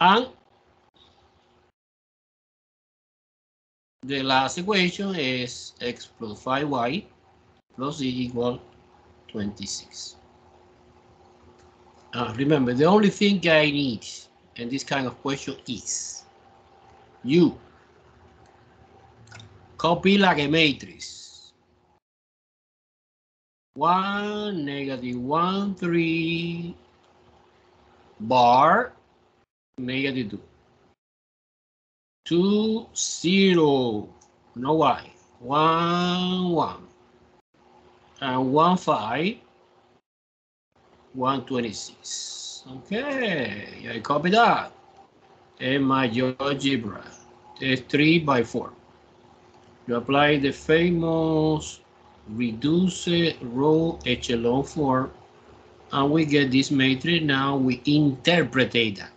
And the last equation is x plus 5y plus z equal 26. Remember, the only thing I need in this kind of question is you copy like a matrix. 1, -1, 3, bar, -2. 2, 0, no y, 1, 1, and 1, 5, 126. Okay, I copy that. And my GeoGebra is 3 by 4. You apply the famous reduce row echelon form, and we get this matrix. Now we interpret that.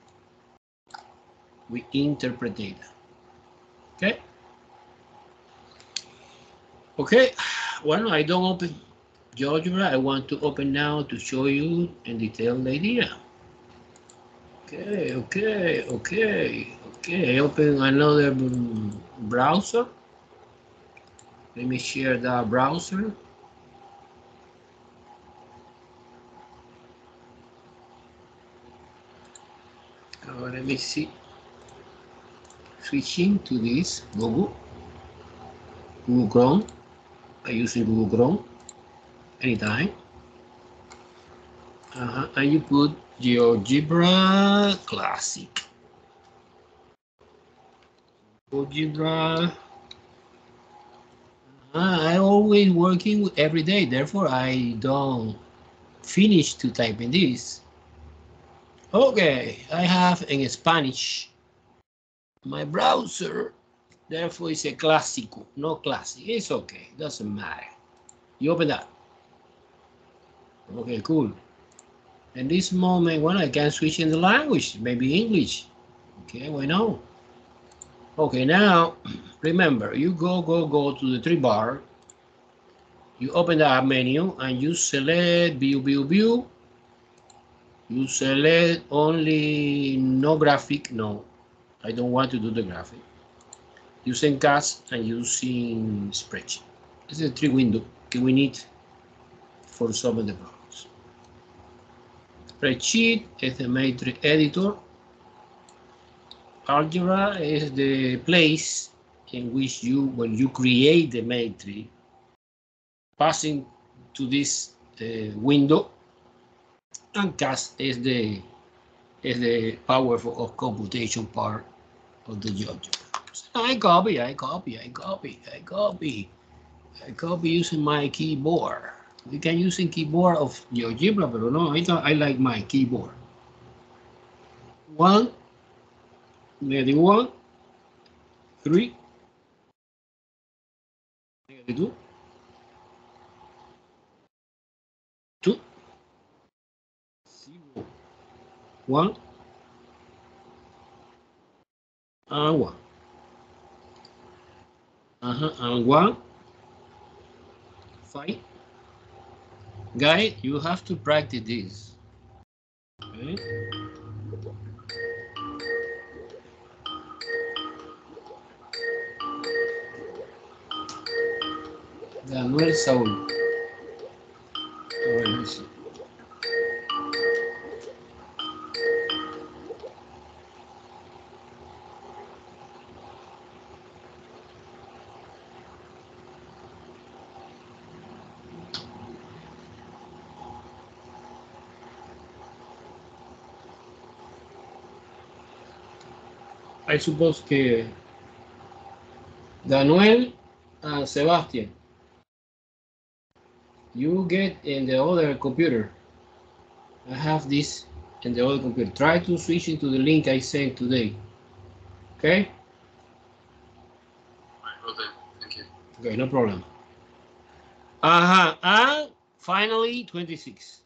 We interpret that. Okay. Okay. Well, I don't open GeoGebra. I want to open now to show you in detail the idea. Okay. I open another browser. Let me share that browser. Let me see. Switching to this Google Chrome. I use Google Chrome anytime. And you put GeoGebra Classic. GeoGebra. I always working every day, therefore I don't finish to type in this. Okay, I have in Spanish my browser, therefore it's a clásico, no classic. It's okay, doesn't matter. You open that. Okay, cool. In this moment, when I can switch in the language, maybe English. Okay, why not? Okay, now remember, you go to the 3 bar. You open that menu and you select view. You select only no graphic. No, I don't want to do the graphic. Using cast and using spreadsheet. This is the 3 window that we need for solving the problems. Spreadsheet is the matrix editor. Algebra is the place in which when you create the matrix, passing to this window, and cast is the power of computation part of the GeoGebra. So I copy using my keyboard. We can use a keyboard of GeoGebra, but no, I like my keyboard. 1, -1, 3, -2, 2, 0, 1, and 1. And 1, 5. Guys, you have to practice this. Okay. Daniel Saúl. A ver, let me see. I suppose que Daniel and Sebastian, you get in the other computer. I have this in the other computer. Try to switch into the link I sent today. Okay? Okay, thank you. Okay, no problem. And finally, 26.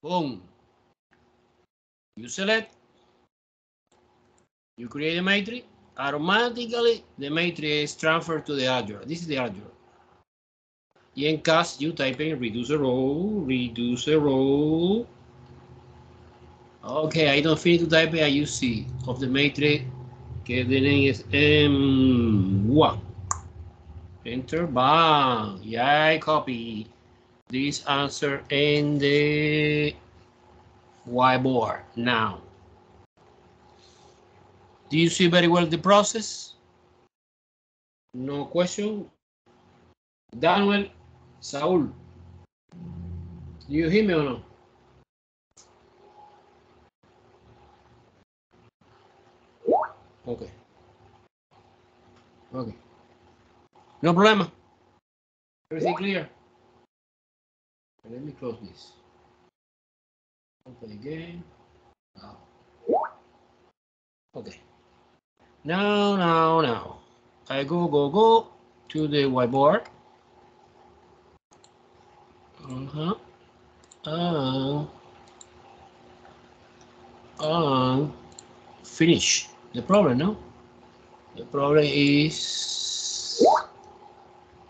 Boom. You select. You create a matrix. Automatically, the matrix is transferred to the algebra. This is the algebra. In cast, you type in reduce a row, Okay, I don't finish to type I use C of the matrix. Okay, the name is M1. Enter, bang. Yeah, I copy this answer in the whiteboard now. Do you see very well the process? No question? Daniel, Saul, do you hear me or no? Okay. Okay. No problema. Everything clear? Let me close this. Open again. Now. Okay. Now. I go to the whiteboard. Finish the problem, no? The problem is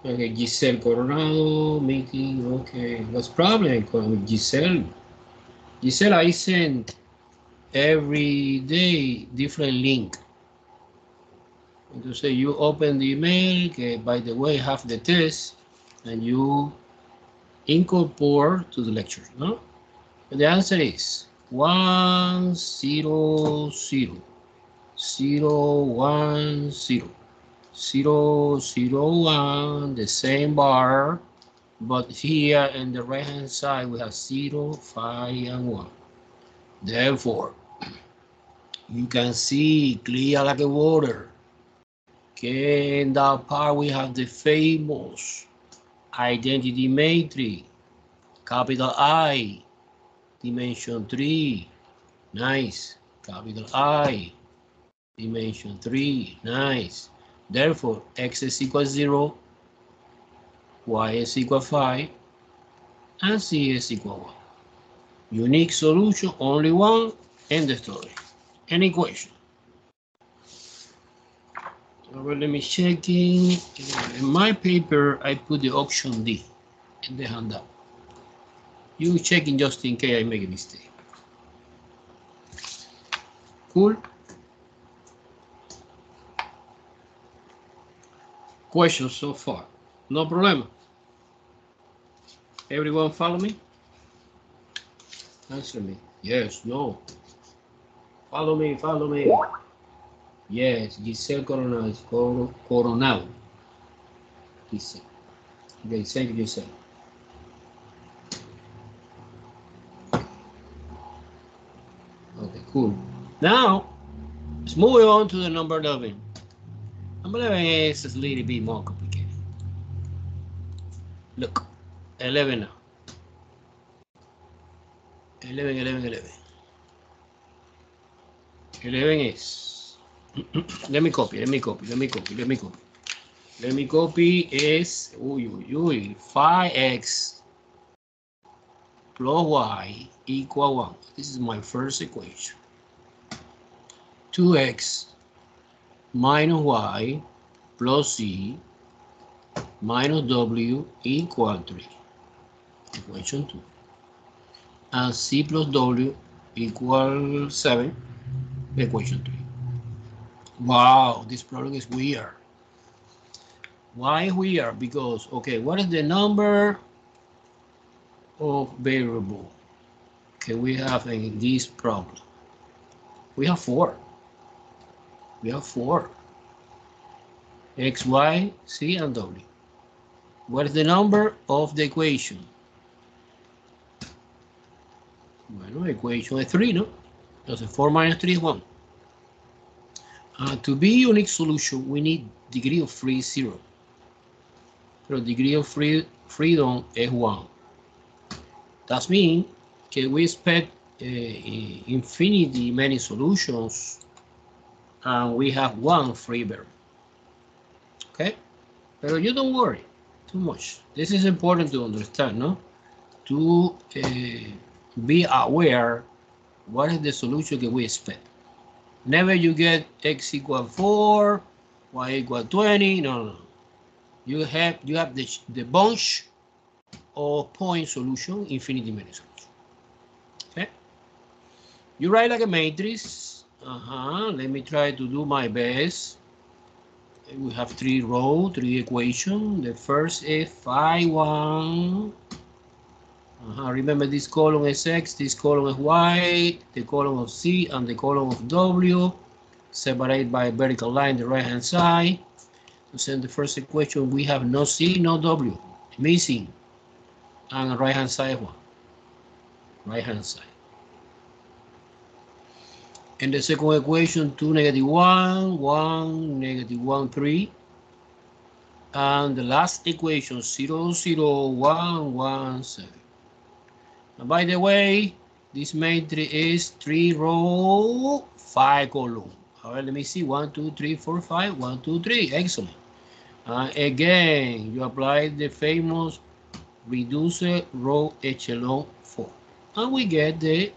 okay, Giselle Coronado meeting. Okay, what's problem with Giselle? Giselle, I send every day different link. And to say you open the email, okay, by the way, have the test, and you incorporate to the lecture, no? And the answer is 1 0 0 0 1 0 0 0 1, the same bar, but here in the right hand side we have 0 5 and 1. Therefore you can see clear like a water. Okay, in that part we have the famous identity matrix, capital I, dimension 3, nice, capital I, dimension 3, nice. Therefore, x is equal 0, y is equal 5, and z is equal 1. Unique solution, only one, end the story. Any question? Well, let me check in my paper. I put the option D in the handout. You checking just in case I make a mistake. Cool. Questions so far? No problem. Everyone follow me? Answer me. Yes, no. Follow me. Yes, Giselle Coronado is Coronado. Giselle. Okay, thank you, Giselle. Okay, cool. Now, let's move on to the number 11. Number 11 is a little bit more complicated. Look, 11 now. 11. 11 is, let me copy is, 5x plus y equal 1. This is my first equation. 2x minus y plus z minus w equal 3. Equation 2. And c plus w equal 7. Equation 3. Wow, this problem is weird. Why weird? Because, okay, what is the number of variable can we have in this problem? We have 4. X, y, z, and w. What is the number of the equation? Bueno, equation is 3, no? Entonces 4 minus 3 is 1. To be unique solution, we need degree of freedom 0. Pero degree of freedom is 1. That means that we expect infinity many solutions, and we have one free variable. Okay? But you don't worry too much. This is important to understand, no? To be aware what is the solution that we expect. Never you get x equal 4, y equal 20. No. You have the bunch of point solution, infinity many solution. Okay. You write like a matrix. Let me try to do my best. We have 3 rows, 3 equations. The first is phi 1. Remember, this column is X, this column is Y, the column of C and the column of W, separated by a vertical line the right hand side. So in the first equation, we have no C, no W, missing, and a right hand side one. Right hand side. In the second equation, 2, -1, 1, -1, 3. And the last equation, 0, 0, 1, 1, 7. And by the way, this matrix is 3 row, 5 column. All right, let me see. 1, 2, 3, 4, 5. 1, 2, 3. Excellent. Again, you apply the famous reducer row echelon form. And we get the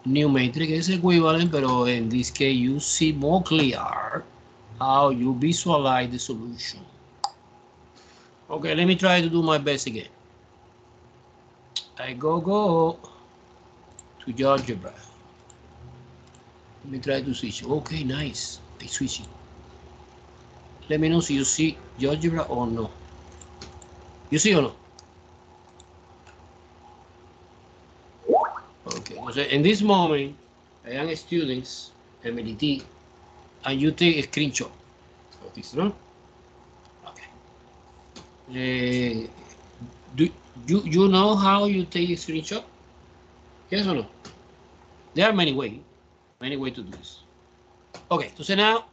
new matrix is equivalent, but in this case, you see more clear how you visualize the solution. Okay, let me try to do my best again. I go to algebra. Let me try to switch. Okay, nice. I switching. Let me know if you see algebra or no. You see or no? Okay, so in this moment, I am students, MLT, and you take a screenshot of this, no? Okay. Do you know how you take a screenshot? Yes or no? There are many ways to do this. Okay, so now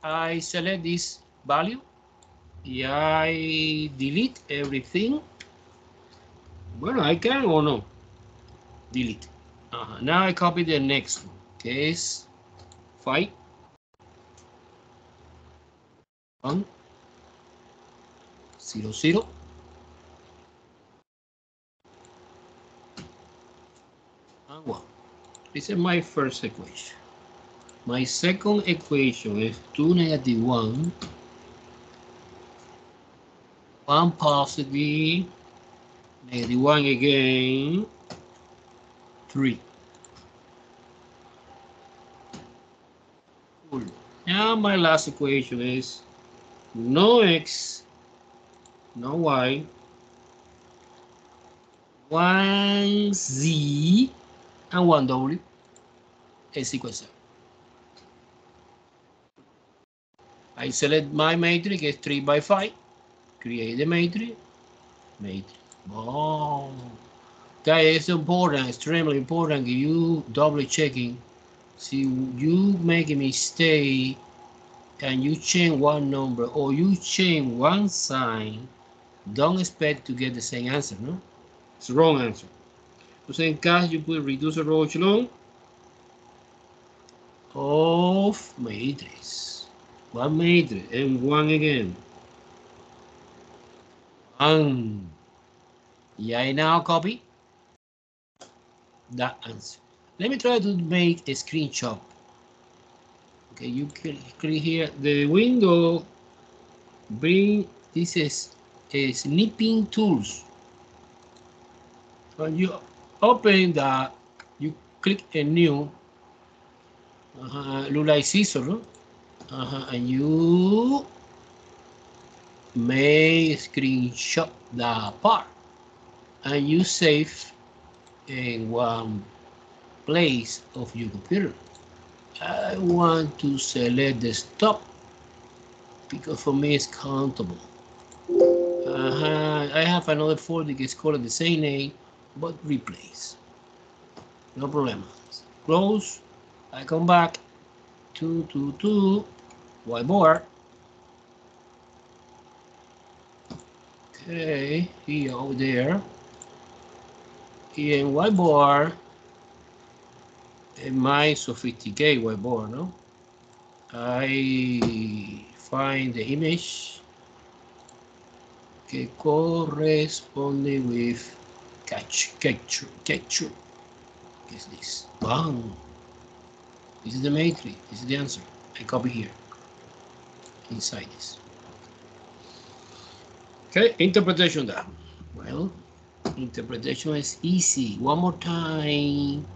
I select this value. I delete everything. Well, I can or no? Delete. Now I copy the next one. Case 5. 1, 0, 0. And 1. This is my first equation. My second equation is 2, -1. 1 positive, -1 again, 3. Cool. Now my last equation is no X, no Y, 1 Z, and 1 W is equal to 7. I select my matrix is 3 by 5. Create the matrix. Oh, that is important, extremely important. You double checking. See, you make a mistake and you change one number or you change one sign, don't expect to get the same answer, no? It's the wrong answer. So in case you put reducer row echelon of matrix. One matrix and 1 again. Yeah, I now copy that answer. Let me try to make a screenshot. Okay, you can click here the window. Bring this is a snipping tools. When you open that, you click a new. Look like scissor, and you may screenshot that part and you save in one place of your computer. I want to select the stop because for me it's countable. I have another folder that is called the same name but replace. No problem. Close. I come back to whiteboard. Okay, here over there. Here in whiteboard, in my sophisticated whiteboard, no? I find the image que corresponde with capture. Is this? Bang. This is the matrix. This is the answer. I copy here. Inside this. Okay, interpretation done. Well, interpretation is easy. One more time.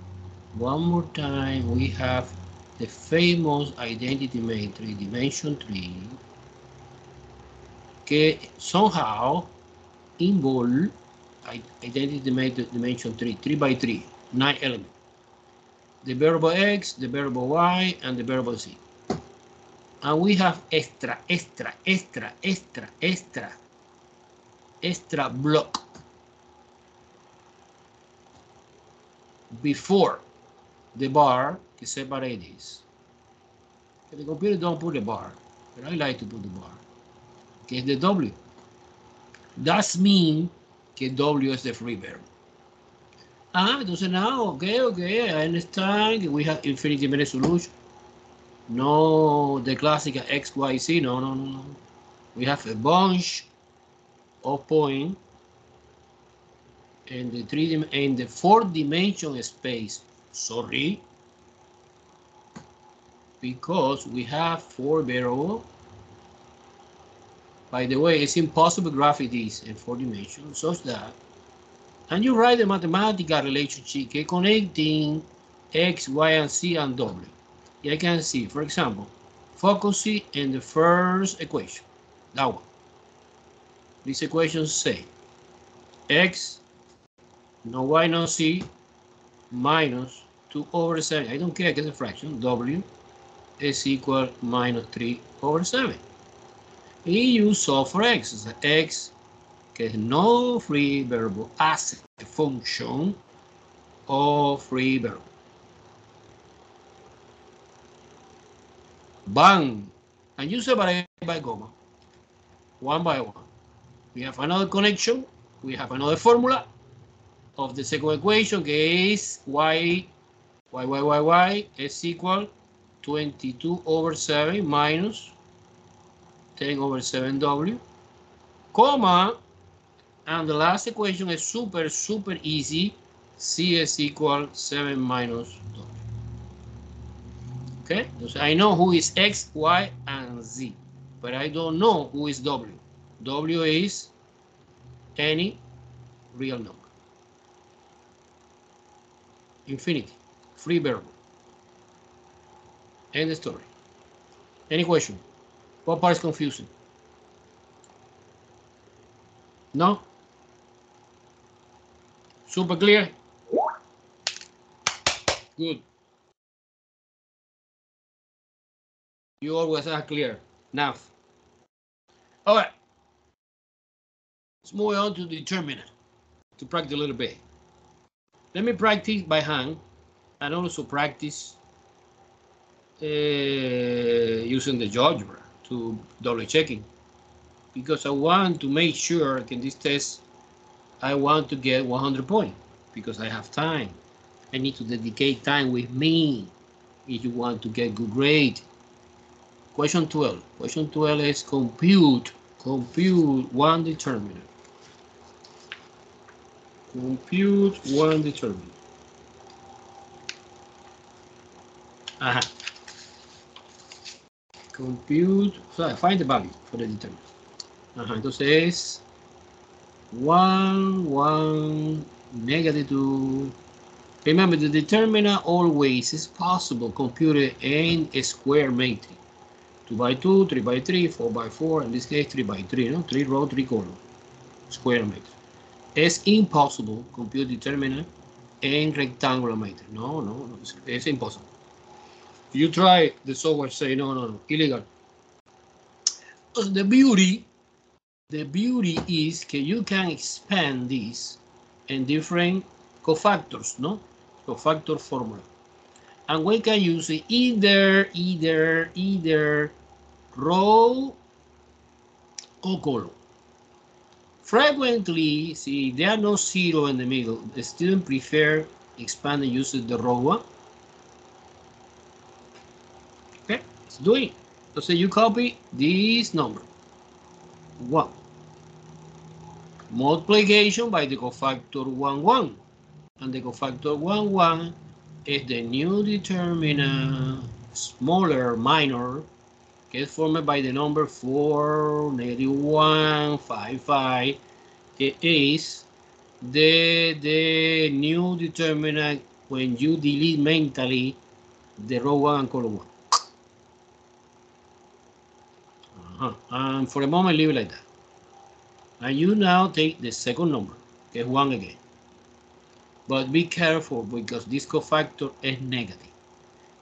One more time, we have the famous identity matrix dimension 3 que somehow involve identity matrix dimension 3, 3 by 3, 9 elements. The variable x, the variable y, and the variable z. And we have extra block before the bar que separate this. The computer don't put the bar, but I like to put the bar, que es the W. That means que W is the free variable. Entonces now, okay, I understand we have infinity many solution. No, the classical X, Y, Z, no. We have a bunch of points in the 4-dimension space. Sorry, because we have 4 variables. By the way, it's impossible to graph this in 4 dimensions, such that, and you write the mathematical relationship connecting X, Y, and Z and W. I can see, for example, focusing in the first equation, that one. This equation say X, no Y, no Z, minus 2 over 7. I don't care, it's a fraction. W is equal minus 3 over 7. And you solve for X. So X, que es no free variable, as a function of free variable. Bang! And you separate by comma, one by one. We have another connection. We have another formula of the second equation, que is y is equal 22 over 7 minus 10 over 7w, comma, and the last equation is super easy. C is equal 7 minus w. Okay, so I know who is X, Y, and Z, but I don't know who is W. W is any real number. Infinity, free variable. End the story. Any question? What part is confusing? No? Super clear? Good. You always are clear. Enough. All right. Let's move on to the determinant to practice a little bit. Let me practice by hand and also practice using the algebra to double checking, because I want to make sure in this test I want to get 100 points because I have time. I need to dedicate time with me if you want to get good grade. Question 12. Question 12 is compute one determinant. Compute one determinant. Compute, find the value for the determinant. Entonces es 1, 1, -2. Remember, the determinant always is possible computed in a square matrix. 2 by 2, 3 by 3, 4 by 4, in this case 3 by 3, no? 3 row, 3 column, square matrix. It's impossible compute determinant in rectangular matrix. No, it's impossible. You try, the software say no, illegal. The beauty is that you can expand this in different cofactors, no? Cofactor formula. And we can use either row or column. Frequently, see, there are no zero in the middle. The student prefer expanding using the row one. Okay, let's do it. So you copy this number, 1. Multiplication by the cofactor 1, 1. And the cofactor 1, 1 is the new determinant, smaller, minor, is formed by the number 4, -1, 5, 5. It is the new determinant when you delete mentally the row 1 and column 1. And for a moment, leave it like that. And you now take the second number, get 1 again. But be careful because this cofactor is negative.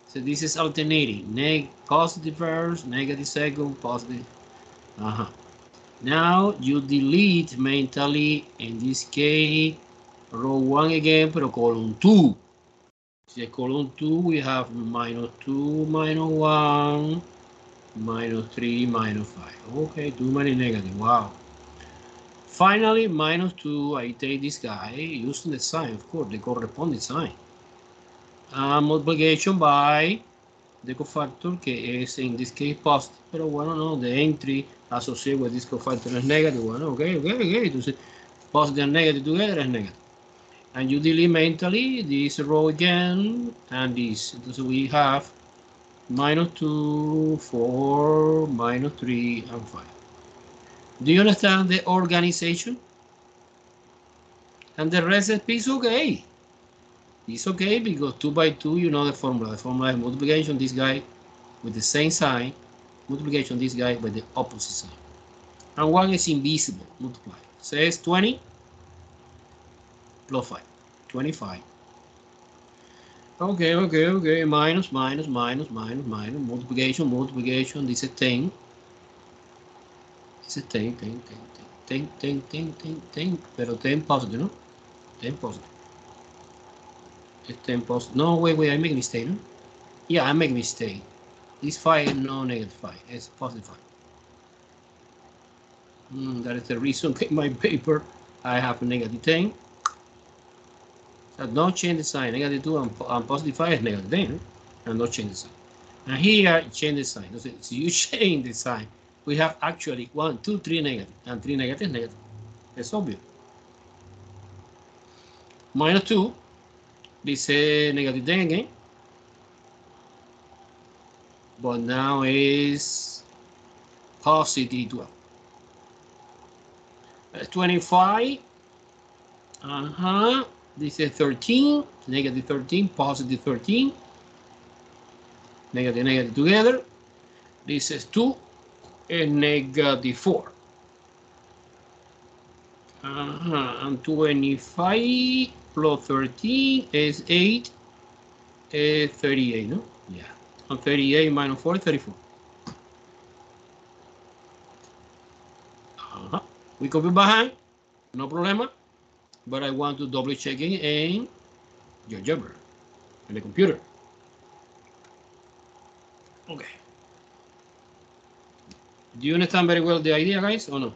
So this is alternating, positive first, negative second, positive. Now you delete mentally, in this case, row 1 again, pero column 2. So column 2, we have -2, -1, -3, -5. Okay, too many negative, wow. Finally, -2, I take this guy, using the sign, of course, the corresponding sign. Multiplication by the cofactor, que es in this case positive, pero bueno, no, the entry associated with this cofactor is negative. Bueno, okay. Entonces, positive and negative together is negative. And you delete mentally this row again and this. Entonces we have -2, 4, -3, and 5. Do you understand the organization? And the recipe is okay. It's okay because 2 by 2, you know the formula. The formula is multiplication, this guy with the same sign, multiplication, this guy with the opposite sign. And 1 is invisible, multiply. Says 20 plus 5, 25. Okay. Minus, multiplication. This is 10. This is 10. Pero 10 positive, no? 10 positive. It's 10 positive. No, wait, I make a mistake, no? Yeah, I make a mistake. This 5 is no negative 5. It's positive 5. That is the reason in my paper I have a negative 10. So don't change the sign. Negative 2 and positive 5 is negative 10. And don't change the sign. And here, change the sign. So you change the sign. We have actually 1, 2, 3 negative. And 3 negative is negative. It's obvious. -2. This is negative 10 again. But now is positive 12. 25. This is 13. Negative 13. Positive 13. Negative together. This is 2 and negative 4. And 25 plus 13 is 8. 38, no? Yeah. And 38 minus 4 is 34. We copy by hand, no problema. But I want to double check it in your GeoGebra, in the computer. Okay. Do you understand very well the idea, guys, or no?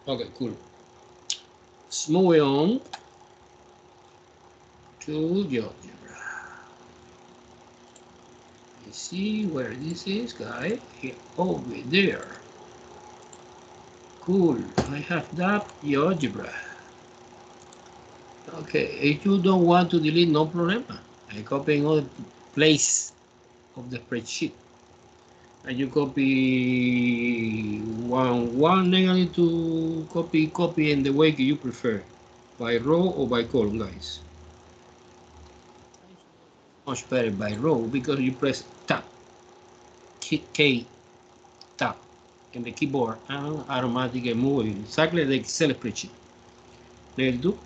Okay, cool. Let's move on to GeoGebra. Let's see where this is, guys. Here, over there. Cool. I have that GeoGebra. Okay, if you don't want to delete, no problem. I copy in other place of the spreadsheet. And you copy one negative to copy in the way you prefer, by row or by column, guys. Much better by row because you press tab, K, tab in the keyboard and automatically move exactly like Excel spreadsheet. Let's do.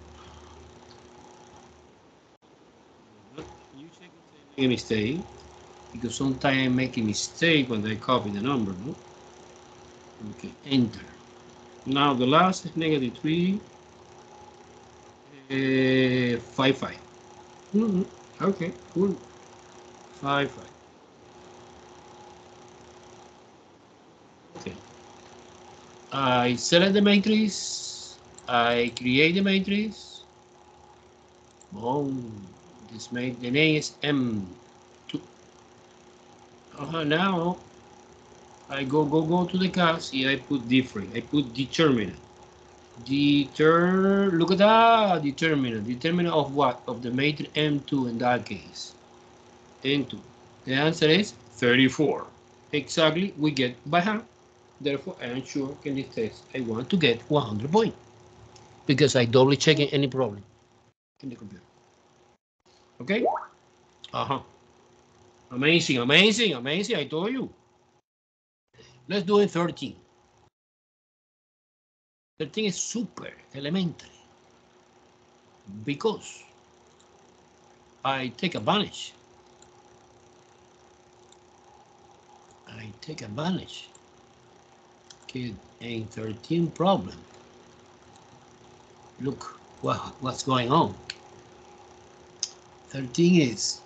You check if I make a mistake, because sometimes I make a mistake when I copy the number, no? Okay, enter. Now the last is -3, 5, 5. Okay, cool. 5, 5. Okay. I select the matrix. I create the matrix. Boom. This made the name is M2. Now I go to the class. Here I put different. I put determinant. Look at that, determinant. Determinant of what? Of the matrix M2 in that case. M2. The answer is 34. Exactly, we get by hand. Therefore, I am sure in this test I want to get 100 points. because I double checking any problem in the computer. Okay? Amazing, amazing, amazing, I told you. Let's do it 13. 13 is super elementary because I take advantage. Okay, in 13 problem. Look what's going on. 13 is,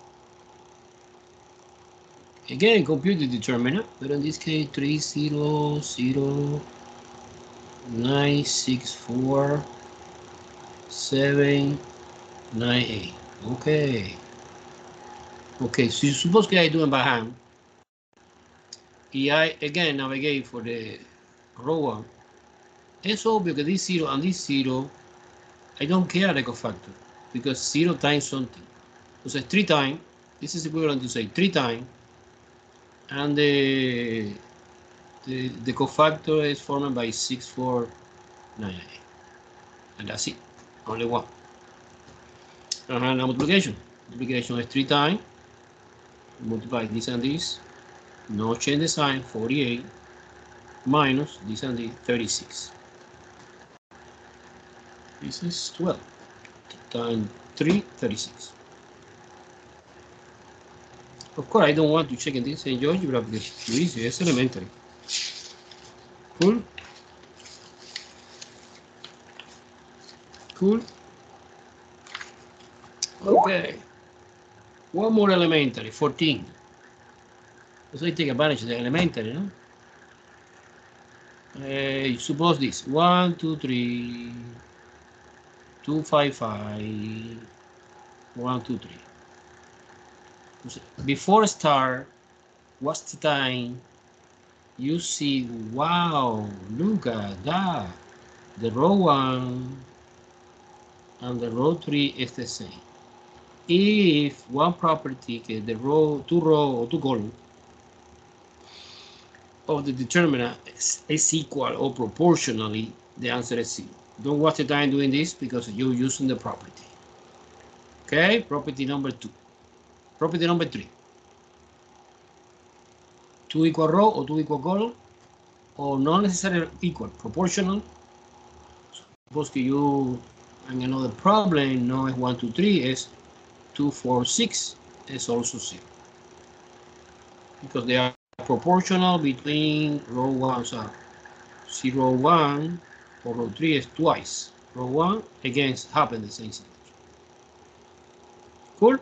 again, compute the determinant, but in this case, 300964798. Okay. Okay, so suppose que I do it by hand. Y I again navigate for the row 1. Es obvio que this 0 and this 0, I don't care the cofactor because 0 times something. So 3 times, this is equivalent to say 3 times, and the cofactor is formed by 6498. And that's it, only one. Now multiplication. Multiplication is 3 times, multiply this and this, no change the sign, 48, minus this and this, 36. This is 12 times 3, 36. Of course, I don't want to check this in algebra because it's too easy, it's elementary. Cool? Cool? Okay. One more elementary, 14. So I take advantage of the elementary, no? Suppose this, 1, 2, 3, 2, 5, 5, 1, 2, 3. Before start, what's the time? You see, wow, look at that. The row 1 and the row 3 is the same. If one property, the row, two columns of the determinant is equal or proportionally, the answer is 0. Don't waste the time doing this because you're using the property. Okay, property number 2. Property number 3. 2 equal row or 2 equal column, or not necessarily equal, proportional. Suppose que you, and another problem, no es 1, 2, 3, is 2, 4, 6, is also 0. Because they are proportional between row 1, so 0, 1, or row 3 is twice. Row 1 against happen the same thing. Cool?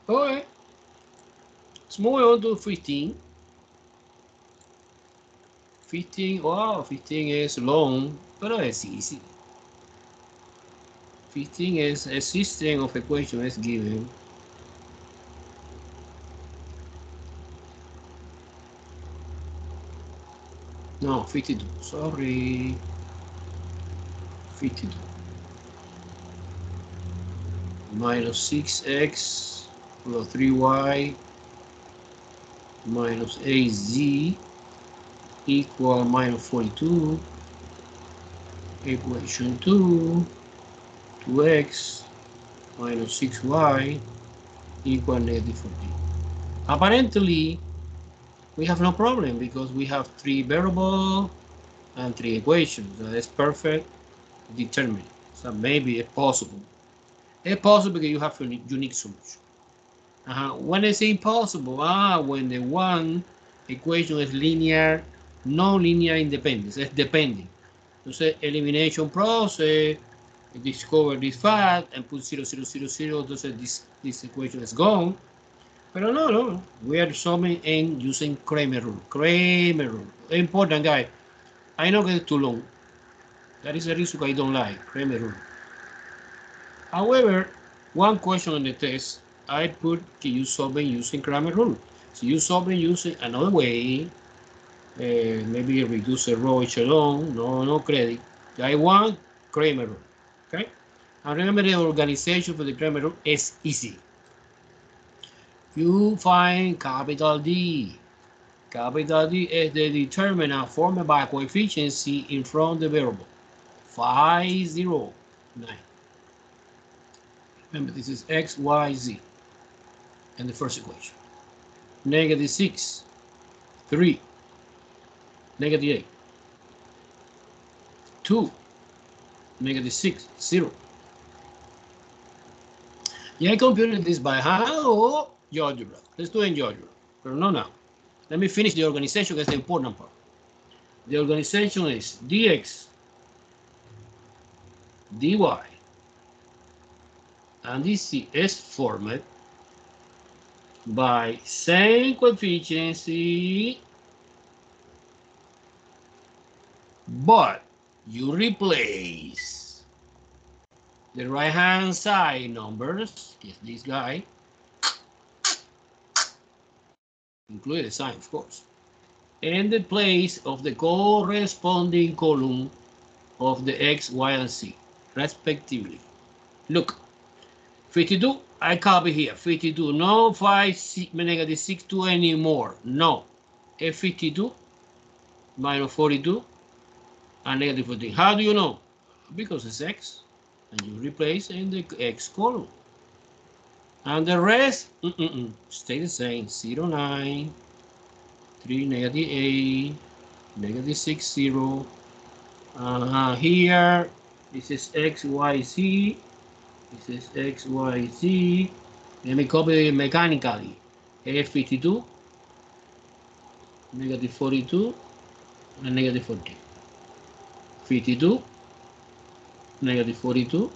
Okay. Let's move on to 15. 15, wow, 15 is long, but it's easy. 15 is a system of equations is given. No, 52, sorry. 52. Minus 6x plus 3y minus 8z equal minus 42. Equation 2, 2x minus 6y equal negative 14. Apparently, we have no problem because we have 3 variables and 3 equations. That is perfect determinant. So maybe it's possible. It's possible because you have a unique solution. When it's impossible, when the one equation is linear, non-linear independence, it's depending. Entonces, elimination process, discover this fact, and put 0, 0, 0, 0, entonces this equation is gone. Pero no, we are solving and using Kramer rule. Kramer rule, important guy. I know it's too long. That is the reason I don't like Kramer rule. However, one question on the test, I put can you solve it using Kramer rule. So you solve it using another way, maybe reduce the row echelon, no credit. I want Kramer rule, okay? And remember the organization for the Kramer rule is easy. You find capital D, Capital D is the determinant formed by coefficient C in front of the variable. 509. Remember, this is x, y, z in the first equation. Negative 6, 3, negative 8, 2, negative 6, 0. Yeah, I computed this by hand or algebra. Let's do it in algebra, but no now. Let me finish the organization, that's the important part. The organization is dx, dy, and this is formed by same coefficient, but you replace the right hand side numbers, is this guy, include the sign of course, in the place of the corresponding column of the x, y, and z, respectively. Look, 52, I copy here, 52, no 5, negative 6, 2 anymore, no. F52 minus 42 and negative 14. How do you know? Because it's x, and you replace in the x column. And the rest, stay the same, 0, 9, 3, negative 8, negative 6, 0. Here, this is x, y, z. This is x, y, z. Let me copy mechanically. F52, negative 42, and negative 14. 52, negative 42,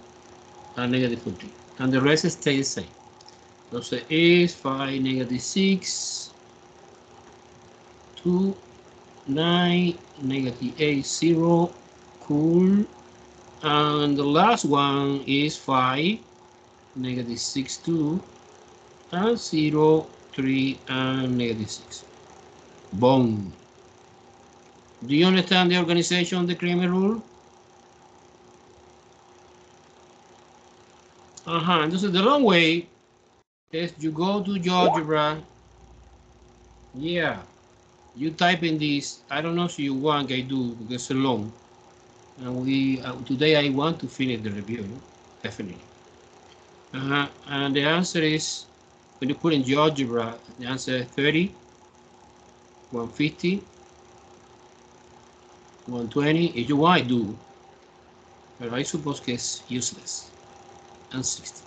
and negative 14. And the rest stays the same. Those is 5, negative 6, 2, 9, negative 8, 0. Cool. And the last one is 5, negative 6, 2, and 0, 3, and negative 6. Boom. Do you understand the organization of the Kramer rule? Entonces, the long way is you go to algebra. Yeah, you type in this. I don't know if you want, I do, because it's long. And we today I want to finish the review, definitely. And the answer is, when you put in algebra, the answer is 30, 150, 120. If you want, I do. But I suppose it's useless. And 60.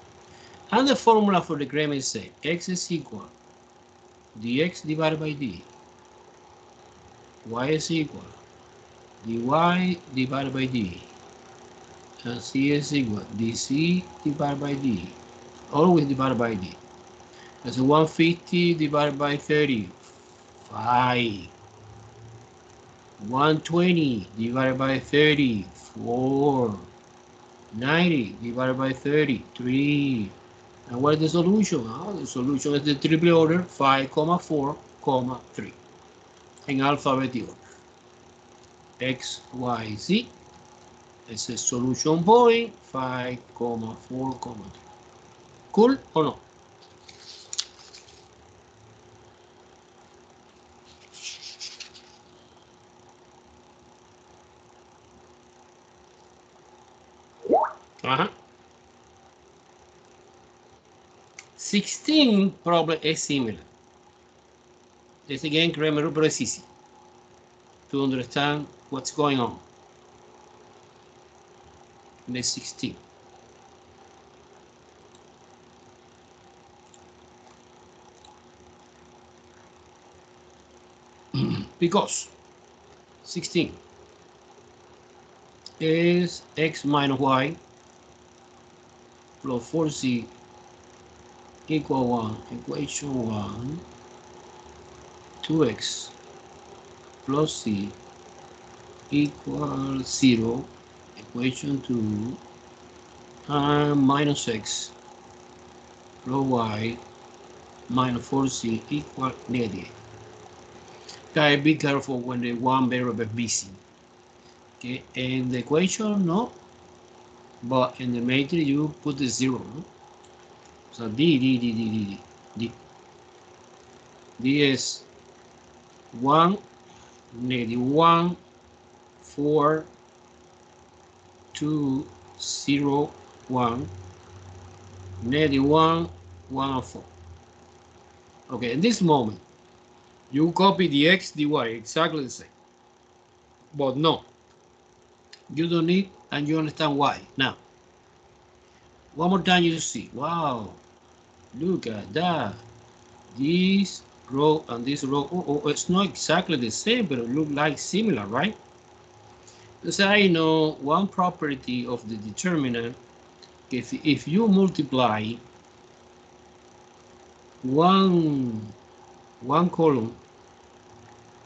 And the formula for the grammar is say x is equal dx divided by d. Y is equal dy divided by d. And c is equal dc divided by d. Always divided by d. That's 150 divided by 30. 5. 120 divided by 30. 4. 90 divided by 30. 3. And what is the solution? The solution is the triple order 5, 4, 3 in alphabetical order. X, Y, Z is a solution point 5, 4, 3. Cool or no? Uh-huh. 16 problem is similar. This again, Kramer, but it's easy to understand what's going on. In the 16. Because 16 is x minus y plus 4z equal 1, equation 1, 2x plus c equals 0, equation 2, and minus x plus y minus 4c equal negative. Gotta be careful when the one variable is busy. Okay, in the equation, no, but in the matrix you put the 0. No? So d is 1, -1, 4, 2, 0, 1, -1, 1, and 4. Okay, in this moment, you copy the x, dy, exactly the same. But no, you don't need, and you understand why. Now, one more time you see, wow, look at that. This row and this row, it's not exactly the same, but it look like similar, right? Because I know one property of the determinant, if you multiply one column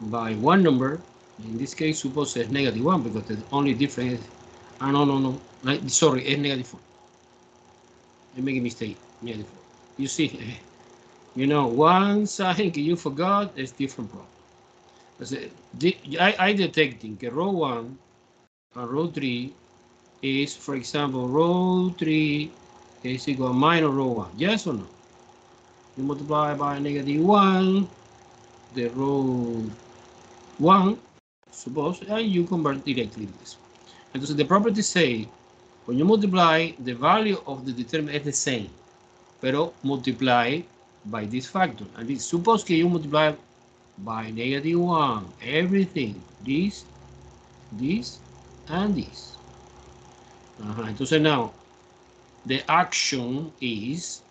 by one number, in this case, suppose it's -1, because the only difference is, no, sorry, it's -4. I make a mistake, -4. You see, you know, one sign you forgot is different problem. I detecting row 1 and row 3 is, for example, row 3 is equal to minus row 1. Yes or no? You multiply by -1, the row 1, suppose, and you convert directly to this. And so the properties say, when you multiply, the value of the determinant is the same, pero multiply by this factor. And this, suppose que you multiply by -1, everything, this, and this. Entonces now, the action is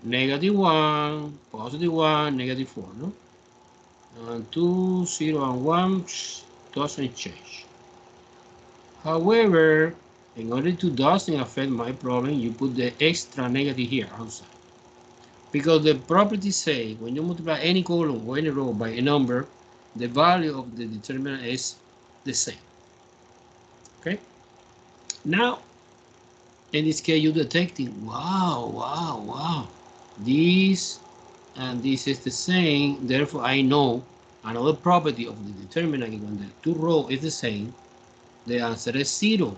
-1, +1, -4, no? And 2, 0, and 1 doesn't change. However, in order to doesn't affect my problem, you put the extra negative here outside. Because the properties say when you multiply any column or any row by a number, the value of the determinant is the same. Okay? Now, in this case, you're detecting, wow. This and this is the same. Therefore, I know another property of the determinant when the two rows is the same, the answer is 0.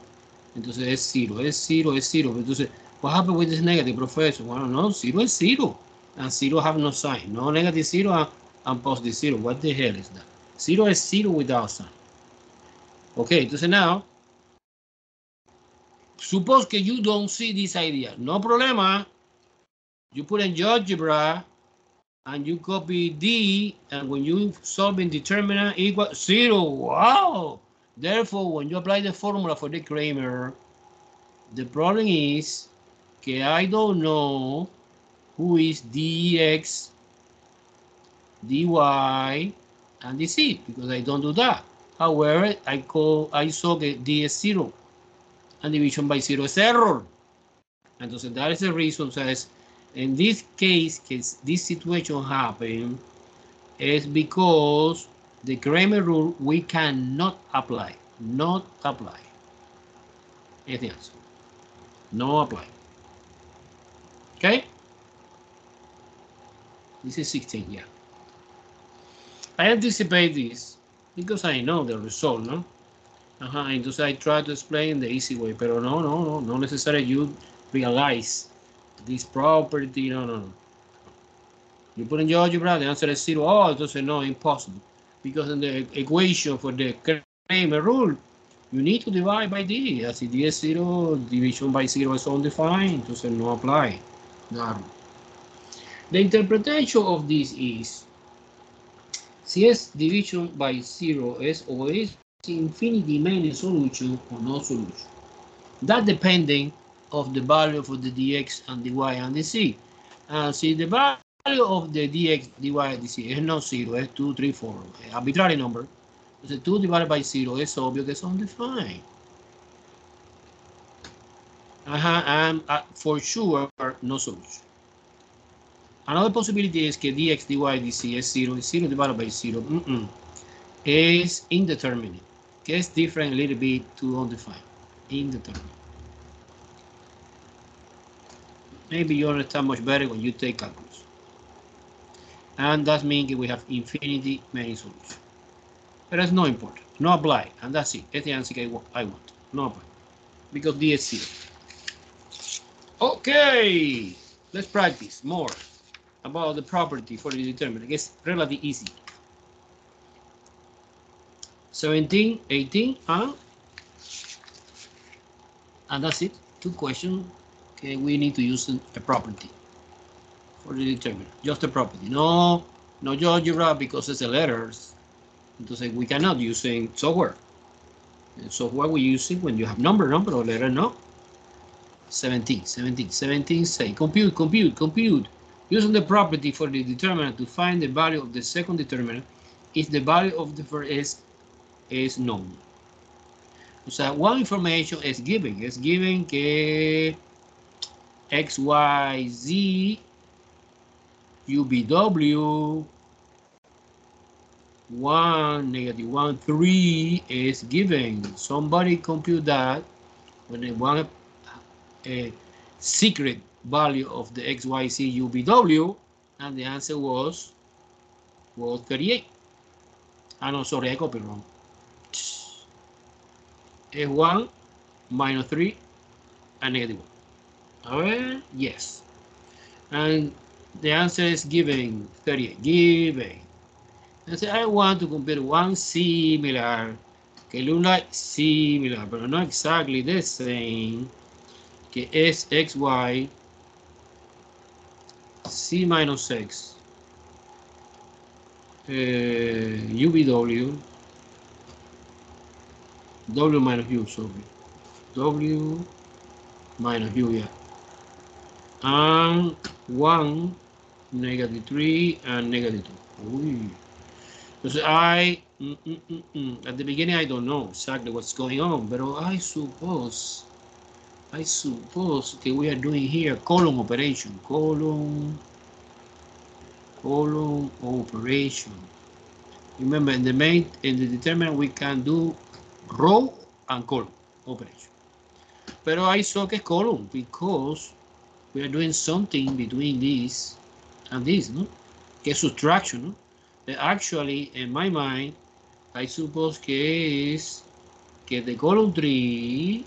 Entonces es 0, es 0, es 0. Entonces, what happened with this negative, professor? Well, no, 0 is 0. And 0 have no sign. No negative 0 and positive 0. What the hell is that? 0 is 0 without sign. Okay, entonces now, suppose que you don't see this idea. No problema. You put in algebra and you copy D, and when you solving determinant equal 0. Wow! Therefore, when you apply the formula for the Kramer, the problem is que I don't know who is dx, dy, and dc, because I don't do that. However, I saw that d is 0, and division by 0 is error. Entonces, that is the reason, says, in this case, this situation happened, is because the Kramer rule we cannot apply. Not apply. Anything else? No apply. Okay? This is 16, yeah. I anticipate this because I know the result, no? Entonces I try to explain the easy way, pero no necessarily you realize this property, no. You put in your algebra, the answer is 0. Oh, entonces no, impossible. Because in the equation for the Kramer rule, you need to divide by d. As d is 0, division by 0 is undefined, entonces no apply. No. The interpretation of this is, si es division by 0 es o es infinity many solution or no solution. That depending of the value for the dx and dy and dc. See, the value of the dx, dy, and dc is not 0, it's 2, 3, 4, arbitrary number. So 2 divided by 0 is obvious, it's undefined. And for sure, no solution. Another possibility is que dx, dy, dc is 0, is 0 divided by 0. Is indeterminate. Gets different a little bit to undefined. Indeterminate. Maybe you understand much better when you take calculus. And that means we have infinity many solutions. But that's not important. No apply. And that's it. That's the answer I want. No apply. Because D is 0. Okay. Let's practice more. about the property for the determinant. It's relatively easy. 17, 18, and that's it. 2 questions. Okay, we need to use a property for the determinant. Just a property. No algebra because it's the letters. Entonces we cannot use in software. In software we use it when you have number or letter, no? 17 say compute. Using the property for the determinant to find the value of the second determinant if the value of the first is known. O sea, one information is given. Es given que X, Y, Z, UBW, 1, -1, 3 is given. Somebody compute that when they want a secret value of the XYZ UBW, and the answer was 38. No, sorry, I copied wrong. It's 1 minus 3 and -1. Alright, yes. And the answer is given 38. Given. And say I want to compare one similar, que look like similar, but not exactly the same, que es XY C minus X UBW W minus U, sorry. W minus U, yeah. And 1, -3, and -2. Ooh. Because at the beginning, I don't know exactly what's going on, but I suppose that we are doing here column operation, column operation. Remember, in the determinant, we can do row and column operation. But I saw que column because we are doing something between this and this, no? Que subtraction, no? But actually, in my mind, I suppose que es que the column 3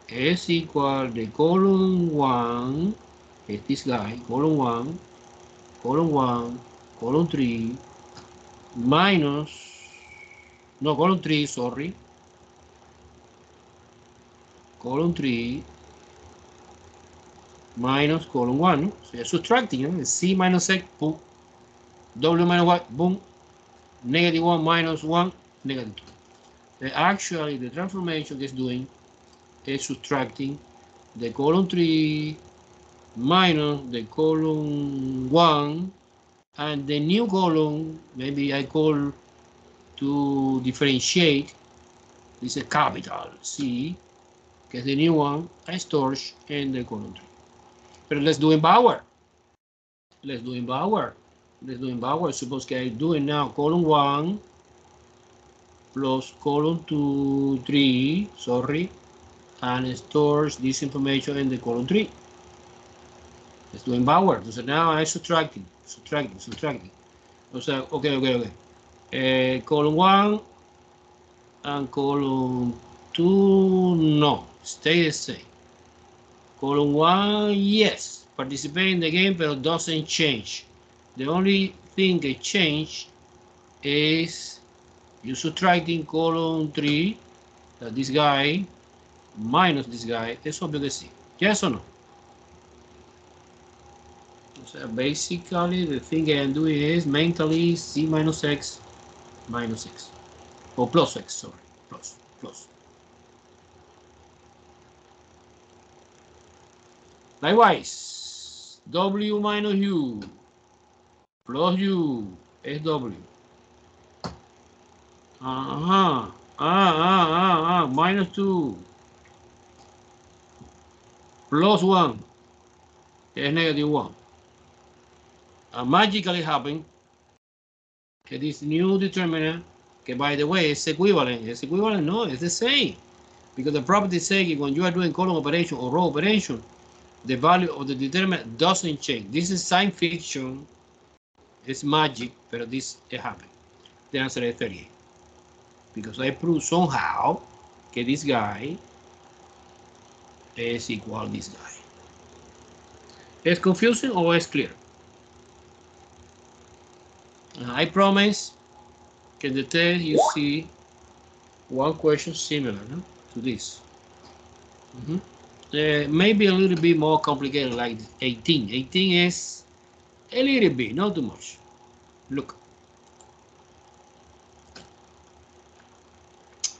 is equal the column 1, is this guy, column 1, column 3, minus, no, column 3, sorry, column 3 minus column 1, no? So you're subtracting, no? C minus X, boom, W minus Y, boom, -1 minus 1, -2. Actually, the transformation is doing is subtracting the column 3 minus the column 1 and the new column, maybe I call to differentiate, this is a capital C, because the new one I store in the column 3. But let's do in Bauer. Suppose que I'm doing now column 1 plus column 2, 3, sorry, and stores this information in the column 3. Let's do in Bauer. So now I'm subtracting. Okay. Column 1 and column 2, no, stay the same. Column 1, yes, participate in the game, but doesn't change. The only thing that change is you subtracting column 3, this guy, minus this guy, es obvio que sí. Yes or no? So basically, the thing I am doing is mentally C minus X minus X. Or plus X, sorry. Plus. Likewise, W minus U plus U is W. Minus 2 plus 1 is -1. And magically happen that this new determinant, que by the way is equivalent. It's equivalent? No, it's the same. Because the property says when you are doing column operation or row operation, the value of the determinant doesn't change. This is science fiction. It's magic, but this it happened. The answer is 38. Because I proved somehow that this guy is equal to this guy. Is confusing or is clear? I promise in the test you see one question similar, no? To this. Maybe a little bit more complicated, like 18. 18 is a little bit, not too much. Look.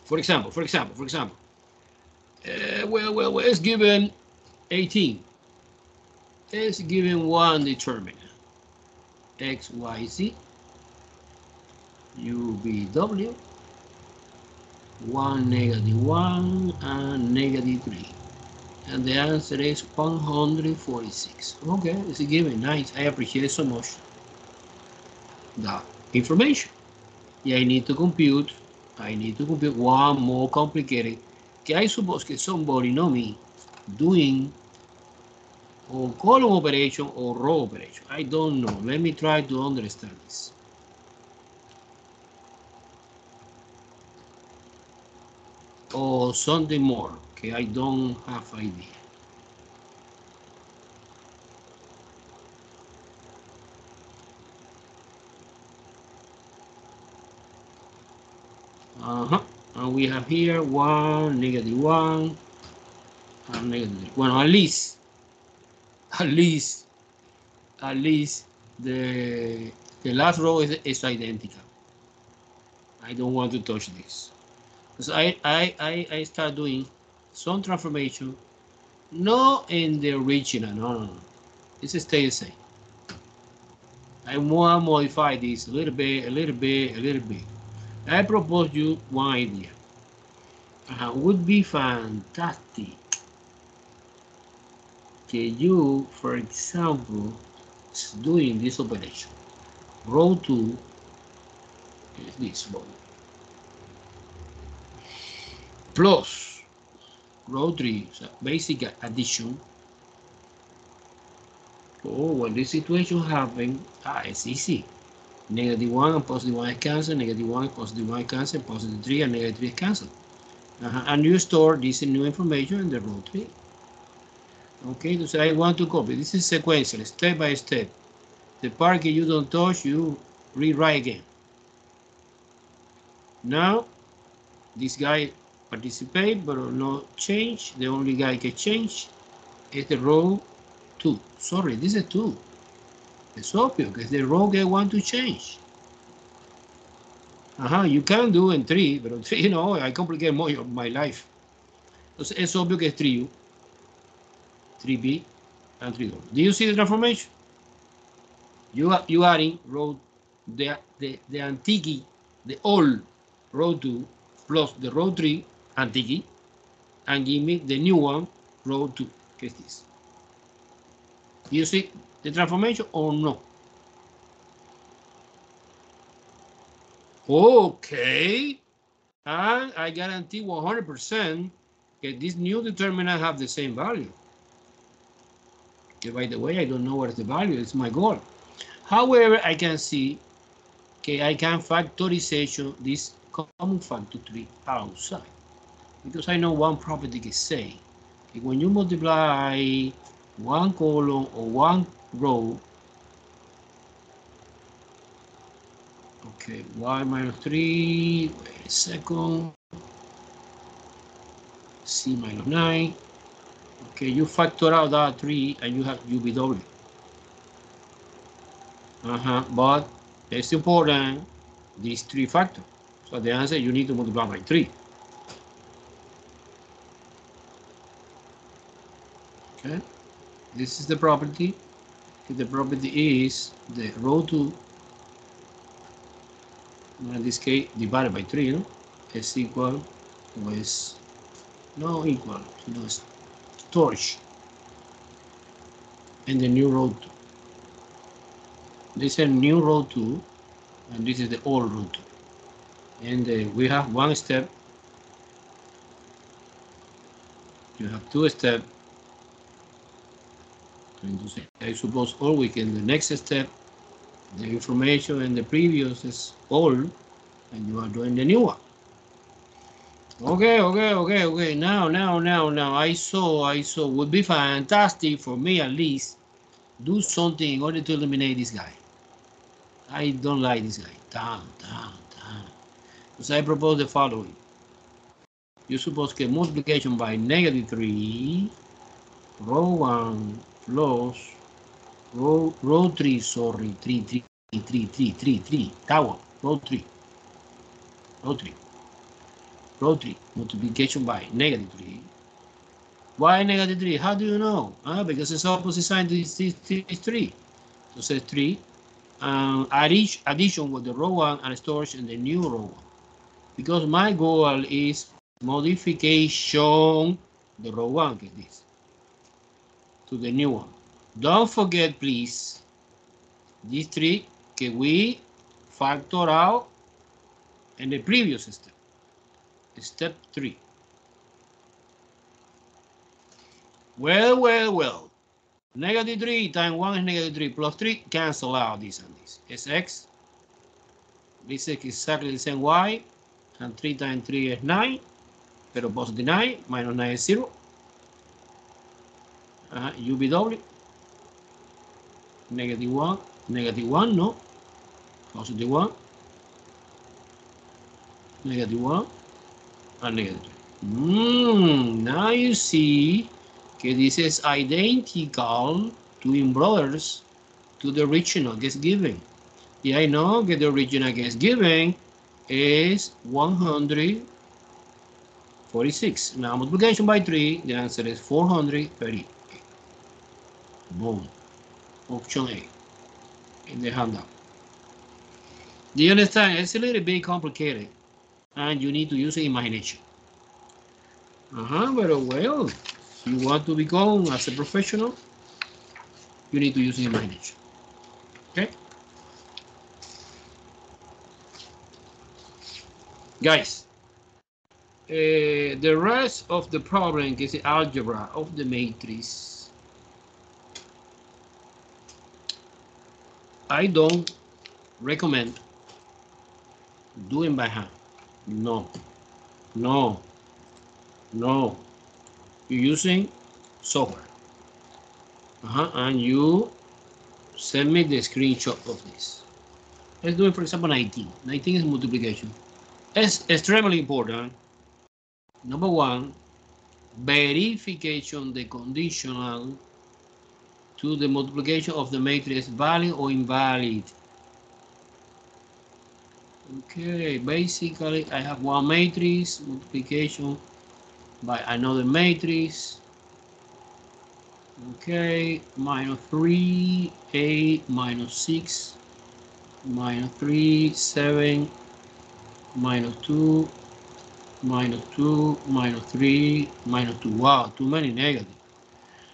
For example, well, it's given 18. It's given one determinant. X, Y, Z, U, V, W, 1, -1, and -3. And the answer is 146. Okay, it's a given. Nice. I appreciate so much that information. Yeah, I need to compute one more complicated. Que I suppose que somebody know me doing or column operation or row operation. I don't know. Let me try to understand this. Or something more. Okay, I don't have idea. And we have here 1, -1, and -3. Well, at least the last row is identical. I don't want to touch this. Because I start doing some transformation, not in the original, no. It's stay the same. I want to modify this a little bit. I propose you one idea. Would be fantastic. Can you, for example, doing this operation? Row 2 is this row. Plus row 3, so basic addition. Oh, when this situation happens, it's easy. -1 and +1 is cancelled, -1 and +1 is cancelled, +3 and -3 is cancelled. And you store this new information in the row 3. Okay, so I want to copy. This is sequential, step by step. The part that you don't touch, you rewrite again. Now, this guy participate, but no change. The only guy can change is the row 2. Sorry, this is 2. It's obvious because the row I want to change. You can do in 3, but 3, I complicate more of my life. Entonces, es obvio que es 3U, 3B, and 3W. Do you see the transformation? You adding row the antique, the old row 2 plus the row 3 antique, and give me the new one, row 2, que es this. Do you see the transformation or no? Okay, and I guarantee 100% that this new determinant have the same value. Okay, by the way, I don't know what is the value, it's my goal. However, I can see, okay, I can factorization this common factor 3 outside. Because I know one property can say, okay, when you multiply one column or one row, okay, y minus 3, wait a second, c minus 9, okay, you factor out that 3 and you have UVW. But it's important, these 3 factors. So the answer, you need to multiply by 3. Okay, this is the property. The property is the row 2, in this case, divided by 3, no? Is equal, or is no equal, it's storage. And the new row 2. This is a new row 2, and this is the old row 2. And we have one step. You have 2 steps. I suppose always in the next step, the information in the previous is old, and you are doing the new one. Okay. Now. I saw would be fantastic for me at least do something in order to eliminate this guy. I don't like this guy. Down. So I propose the following. You suppose que multiplication by negative 3, row 1 plus row 3, sorry, 3. That one, row 3, multiplication by negative 3. Why negative 3? How do you know? Because it's opposite sign to this 3. So it says 3. Addition with the row 1 and storage in the new row 1. Because my goal is modification, the row 1, get this, to the new one. Don't forget, please, these 3 que we factor out in the previous step. Step 3. Well. Negative 3 times 1 is negative 3 plus 3. Cancel out this and this. It's x. This is exactly the same y. And 3 times 3 is 9. Pero positive 9. Minus 9 is 0. UBW. Negative 1. Negative 1, no. Positive 1. Negative 1. And negative 3. Now you see that this is identical twin brothers to the original guess given. Yeah, I know that the original guess given is 146. Now multiplication by 3, the answer is 430. Boom. Option A in the handout. Do you understand? It's a little bit complicated and you need to use imagination. But well, if you want to become as a professional, you need to use imagination. Okay? Guys, the rest of the problem is the algebra of the matrix. I don't recommend doing by hand. No. You're using software. And you send me the screenshot of this. Let's do it, for example, 19. 19 is multiplication. It's extremely important. Number 1, verification the conditional to the multiplication of the matrix valid or invalid. Okay, basically I have one matrix multiplication by another matrix. Okay, minus 3, 8, minus 6, minus 3, 7, minus 2, minus 2, minus 3, minus 2. Wow, too many negative.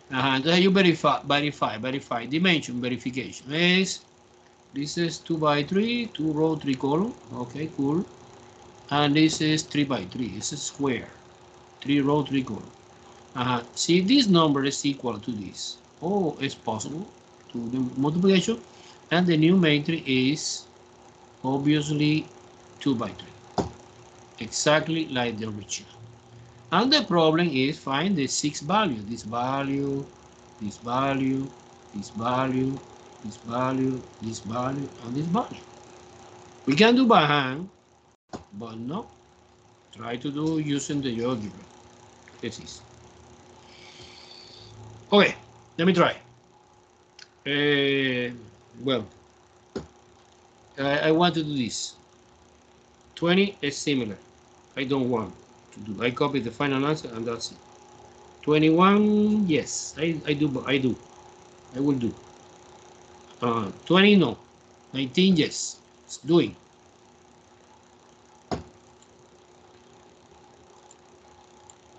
Then you verify. Dimension verification is, this is 2 by 3, 2 row, 3 column. Okay, cool. And this is 3 by 3. This is square. 3 row, 3 column. See, this number is equal to this. Oh, it's possible to the multiplication. And the new matrix is obviously 2 by 3. Exactly like the original. And the problem is find the 6 value. This value, this value, this value, this value, this value, and this value. We can do by hand, but no. Try to do using the algebra. This is. Okay, let me try. Well, I want to do this. 20 is similar. I don't want to do. I copy the final answer and that's it. 21, yes, I do. I will do. 20, no. 19, yes. It's doing.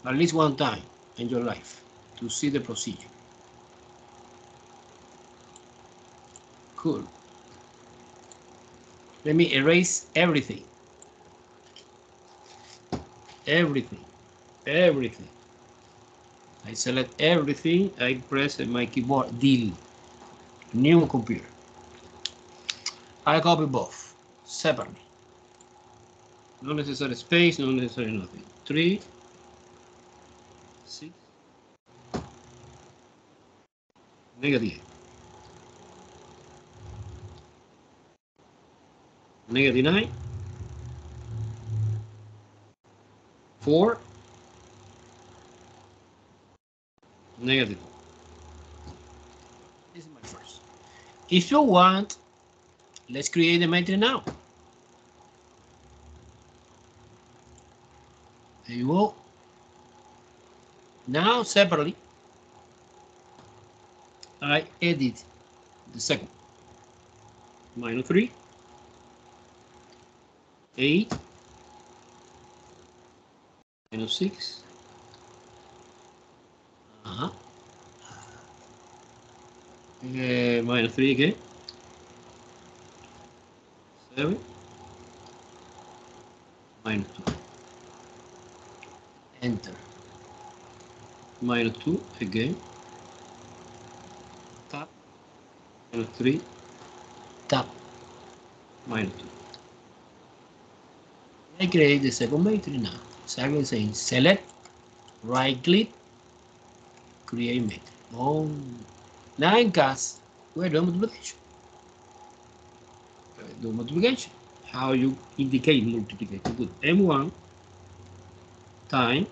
At least one time in your life to see the procedure. Cool. Let me erase everything. Everything. I select everything. I press my keyboard delete. New computer. I copy both separately. No necessary space, no necessary nothing. 3, 6, negative. Negative 9. 4. Negative 4. This is my first. If you want, let's create the matrix now. There you go. Now separately, I edit the second. Minus 3, 8, minus 6. Minus 3 again. 7, minus 2. Enter. Minus 2 again. Tab. Minus 3. Tab. Minus 2. I create the second matrix now. Exactly the same. Select, right click, create matrix. Oh. Now in cast, we're doing multiplication. Do multiplication. How you indicate multiplication? Put M1 time.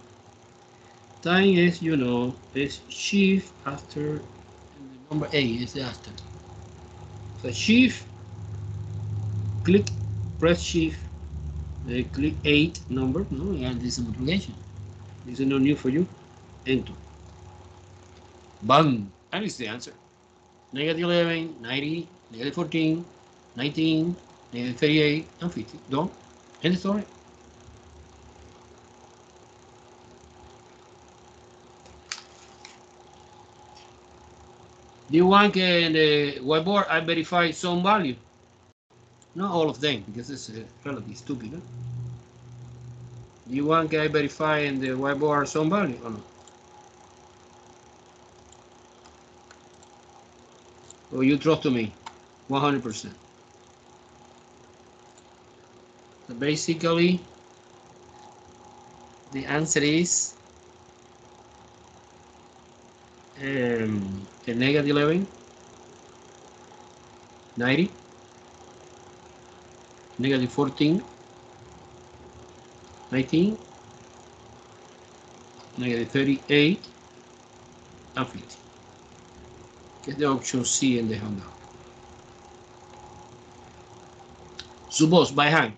Time is, you know, is shift after the number 8 is after. So shift, click, press shift, click 8 number. No, yeah, this is multiplication. This is no new for you. Enter. Bang. And it's the answer. Negative 11, 90, negative 14, 19, negative 38, and 50. Done. End the story. Do you want in the whiteboard I verify some value? Not all of them, because it's relatively stupid. Huh? Do you want I verify in the whiteboard some value or not? Or you trust to me? 100%. So basically, the answer is the negative 11, 90, negative 14, 19, negative 38, and 50. Get the option C in the handout. Suppose by hand,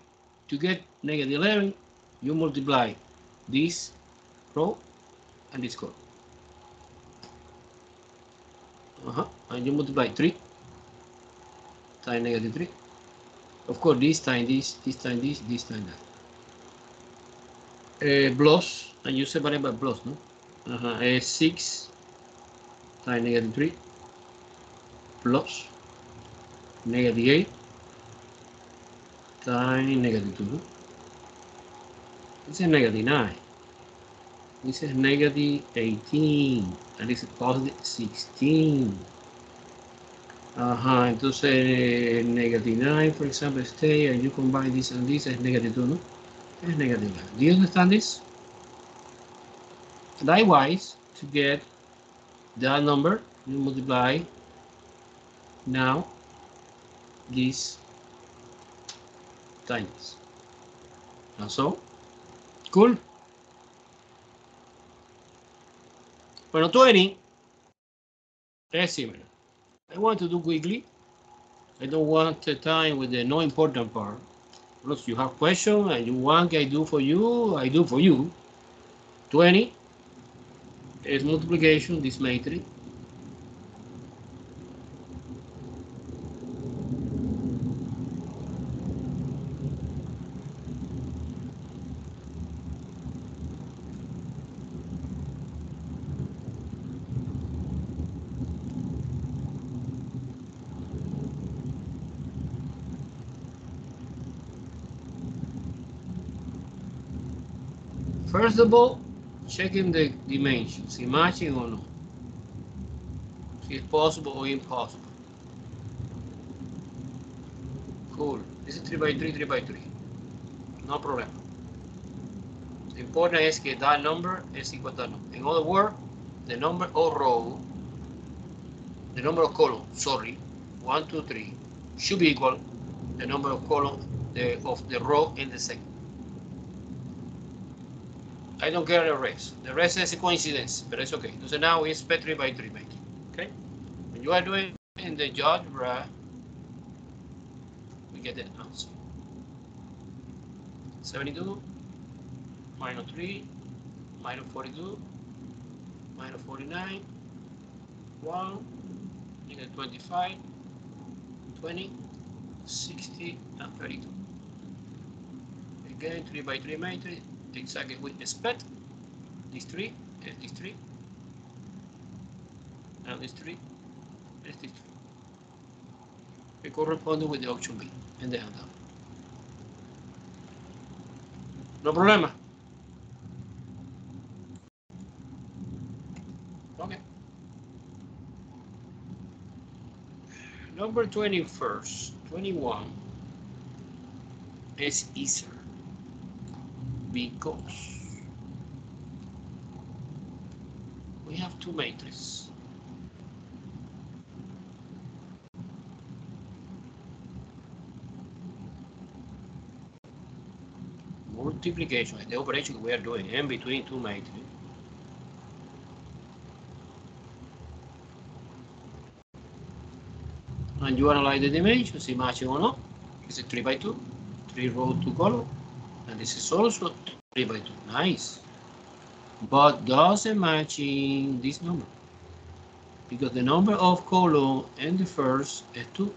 to get negative 11, you multiply this row and this column. And you multiply 3 times negative 3. Of course, this time this time this time that. Plus, and you separate by plus, no? 6 times negative 3 plus negative 8 times negative 2. No? This is negative 9. This is negative 18. And this is positive 16. Entonces negative 9, for example, stay, and you combine this and this is negative 2, no? It's negative 9. Do you understand this? Likewise, to get that number, you multiply now this times. And so, cool. Bueno, 20 is similar. I want to do quickly. I don't want the time with the no important part. Plus, you have question and you want I do for you, I do for you. 20 is multiplication, this matrix. First of all, checking the dimensions, matching or not. See if possible or impossible. Cool. This is 3 by 3, 3 by 3. No problem. The important is that that number is equal to that number. In other words, the number of row, the number of columns, sorry, 1, 2, 3, should be equal to the number of columns of the row in the segment. I don't care the rest. The rest is a coincidence, but it's okay. So now we expect 3 by 3 by 3. Okay? When you are doing in the algebra, we get the answer. 72 minus 3 minus 42 minus 49 1 negative 25 20 60 and 32. Again 3 by 3 matrix, exactly we expect. This 3 is this 3 and this 3 is this 3. It corresponds with the option B in the handout. No problema. Okay. Number 21 is easier because we have two matrices. Multiplication, the operation we are doing in between two matrices. And you analyze the dimensions, see matching or not. Is it 3 by 2, 3 row, 2 column, and this is also 3 by 2. Nice. But doesn't matching this number because the number of column in the first is 2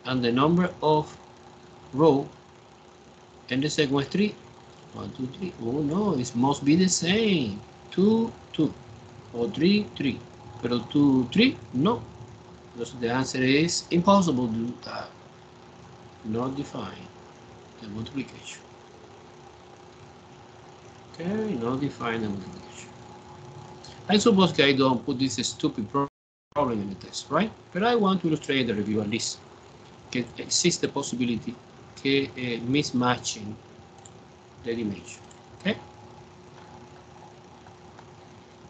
and the number of row in the second is 3. 1, 2, 3. Oh no, it must be the same. 2, 2 or 3, 3. But 2, 3, no. Because the answer is impossible to do that. Not define the multiplication. Okay, not define the multiplication. I suppose I don't put this stupid problem in the test, right? But I want to illustrate the review at least. Que existe the possibility que mismatching the dimension. Okay.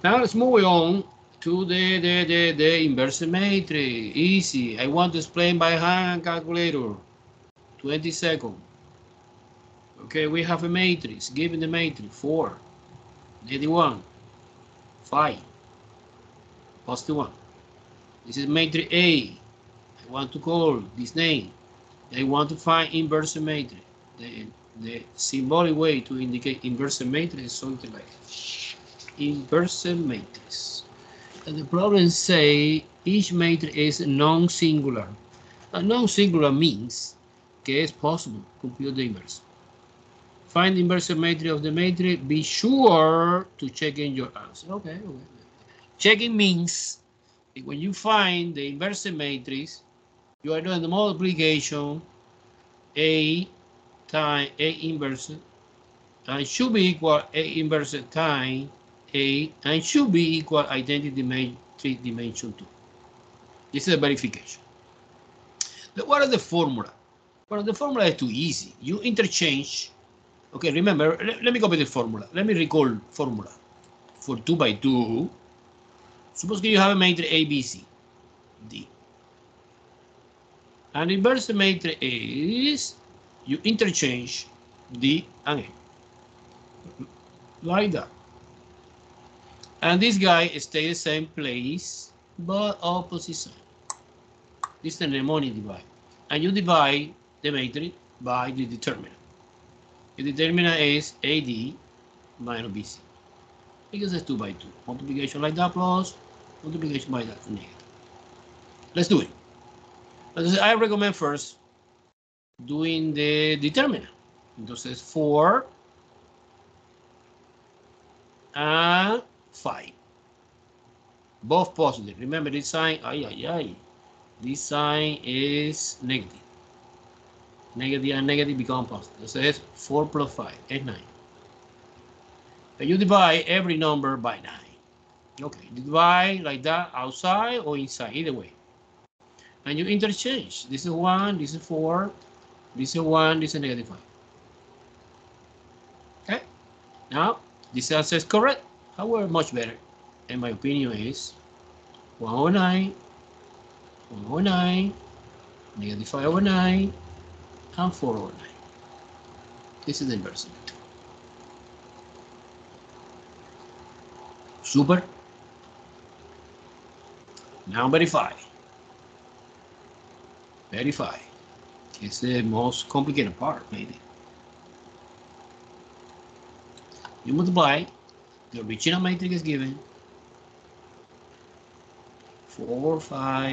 Now let's move on to the inverse matrix. Easy. I want to explain by hand calculator. 20 seconds. Okay, we have a matrix. Given the matrix 4, -1, 5, +1. This is matrix A. I want to call this name. I want to find inverse matrix. The symbolic way to indicate inverse matrix is something like inverse matrix. And the problem say each matrix is non-singular. A non-singular means que es possible compute the inverse. Find the inverse matrix of the matrix. Be sure to check in your answer. Okay. Checking means when you find the inverse matrix, you are doing the multiplication A times A inverse, and should be equal A inverse times A, and should be equal identity matrix dimension 2. This is a verification. But what is the formula? Well, the formula is too easy. You interchange. Okay, remember, let me copy the formula. Let me recall formula. For 2 by 2, suppose you have a matrix A, B, C, D. And inverse matrix is you interchange D and A. Like that. And this guy stays the same place, but opposite side. This is the mnemonic divide. And you divide the matrix by the determinant. The determinant is AD minus BC. Because it's 2 by 2. Multiplication like that plus multiplication by that negative. Let's do it. I recommend first doing the determinant. Entonces 4 and 5. Both positive. Remember this sign, this sign is negative. Negative and negative become positive. So it's 4 plus 5 is 9. And you divide every number by 9. Okay, divide like that outside or inside, either way. And you interchange. This is 1, this is 4, this is 1, this is -5. Okay, now this answer is correct. However, much better, in my opinion, is 109, 109, Negative 5 over 9 and 4 over 9. This is the inverse. Super. Now verify. Verify. It's the most complicated part, maybe. You multiply, the original matrix is given 4, 5,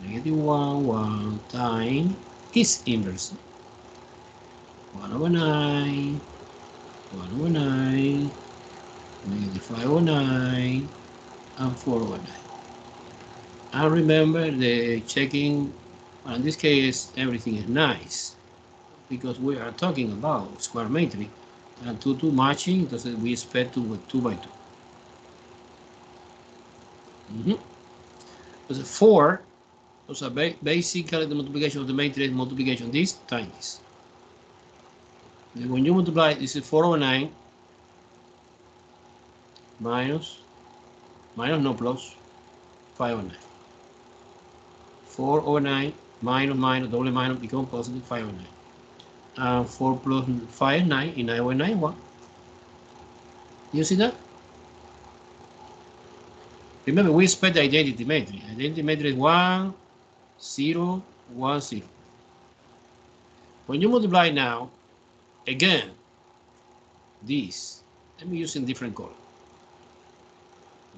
negative 1, 1 times its inverse. 1 over 9, 1 over 9, negative 5 over 9, and 4 over 9. And remember the checking, in this case, everything is nice because we are talking about square matrix and 2, 2 matching, because we expect 2 by 2. So 4, so basically the multiplication of the matrix multiplication this times this. And when you multiply, this is 4 over 9 minus no plus 5 over 9. 4 over 9 minus double minus become positive 5 over 9. And 4 plus 5 is 9, and 9 over 9 1. You see that? Remember, we expect the identity matrix. Identity matrix is 1, 0, 1, 0. When you multiply now, again, this, let me use in different color.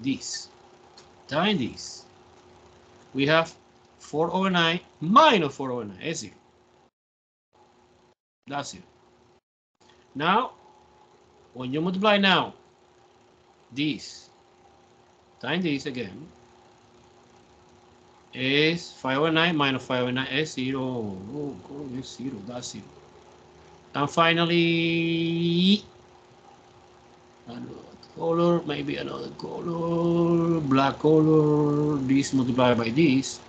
This times this. We have 4 over 9 minus 4 over 9, is 0. That's it. Now, when you multiply now, this times this again is 5 over 9 minus 5 over 9 is 0. Oh, God, it's 0. That's 0. And finally, another color, maybe another color, black color. This multiplied by this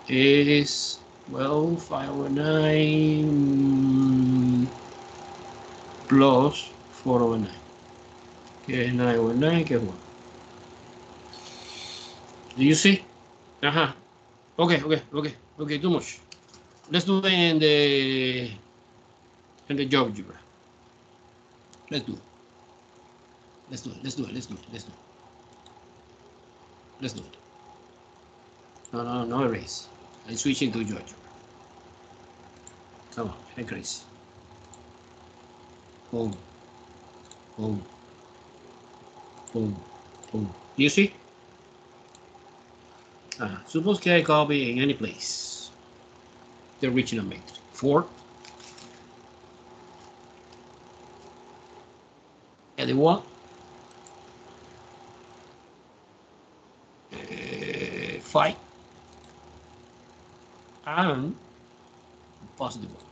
is, well, 5 over 9 plus 4 over 9. Que es 9 over 9, que es 1. Do you see? Okay, too much. Let's do it in the GeoGebra. Let's do it. No erase. I'm switching to GeoGebra. Come on, increase. Boom. You see? Suppose I copy in any place the original matrix. 4. And the 1. 5. And positive 1.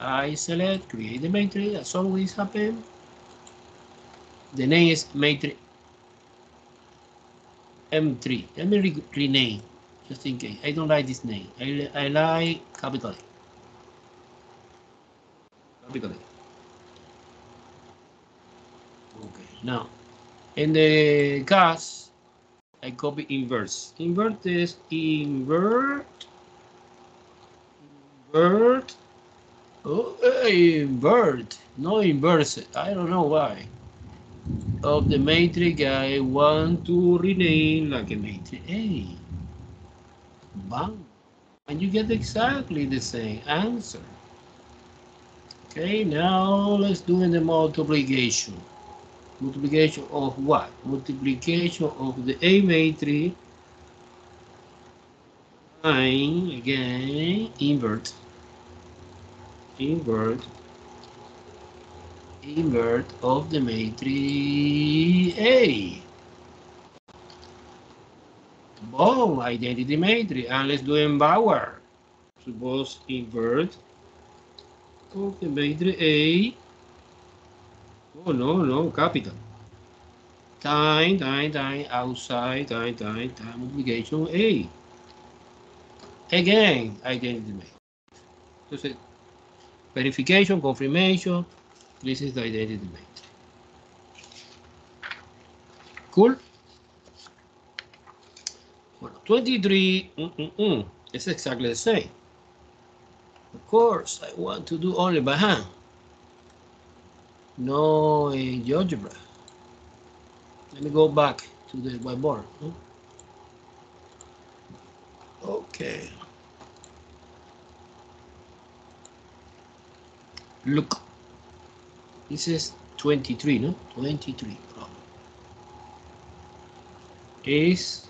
I select, create the matrix, as always happen. The name is matrix M3. Let me rename, just in case. I don't like this name. I like capital A. Capital A. Okay, now, in the cast, I copy inverse. Invert is invert. Oh, invert, no inverse. I don't know why. Of the matrix, I want to rename like a matrix A. Bang. And you get exactly the same answer. Okay, now let's do the multiplication. Multiplication of what? Multiplication of the A matrix. Again, invert of the matrix A. Boom, identity matrix. And let's do in Bauer. Suppose invert of the matrix A. Oh, no, capital. Time, outside, time, multiplication A. Again, identity matrix. Entonces, verification, confirmation. This is the identity matrix. Cool. Bueno, 23, it's exactly the same. Of course, I want to do only by hand. No GeoGebra. Let me go back to the whiteboard. Okay. Look. This is 23, no? 23 problem. Is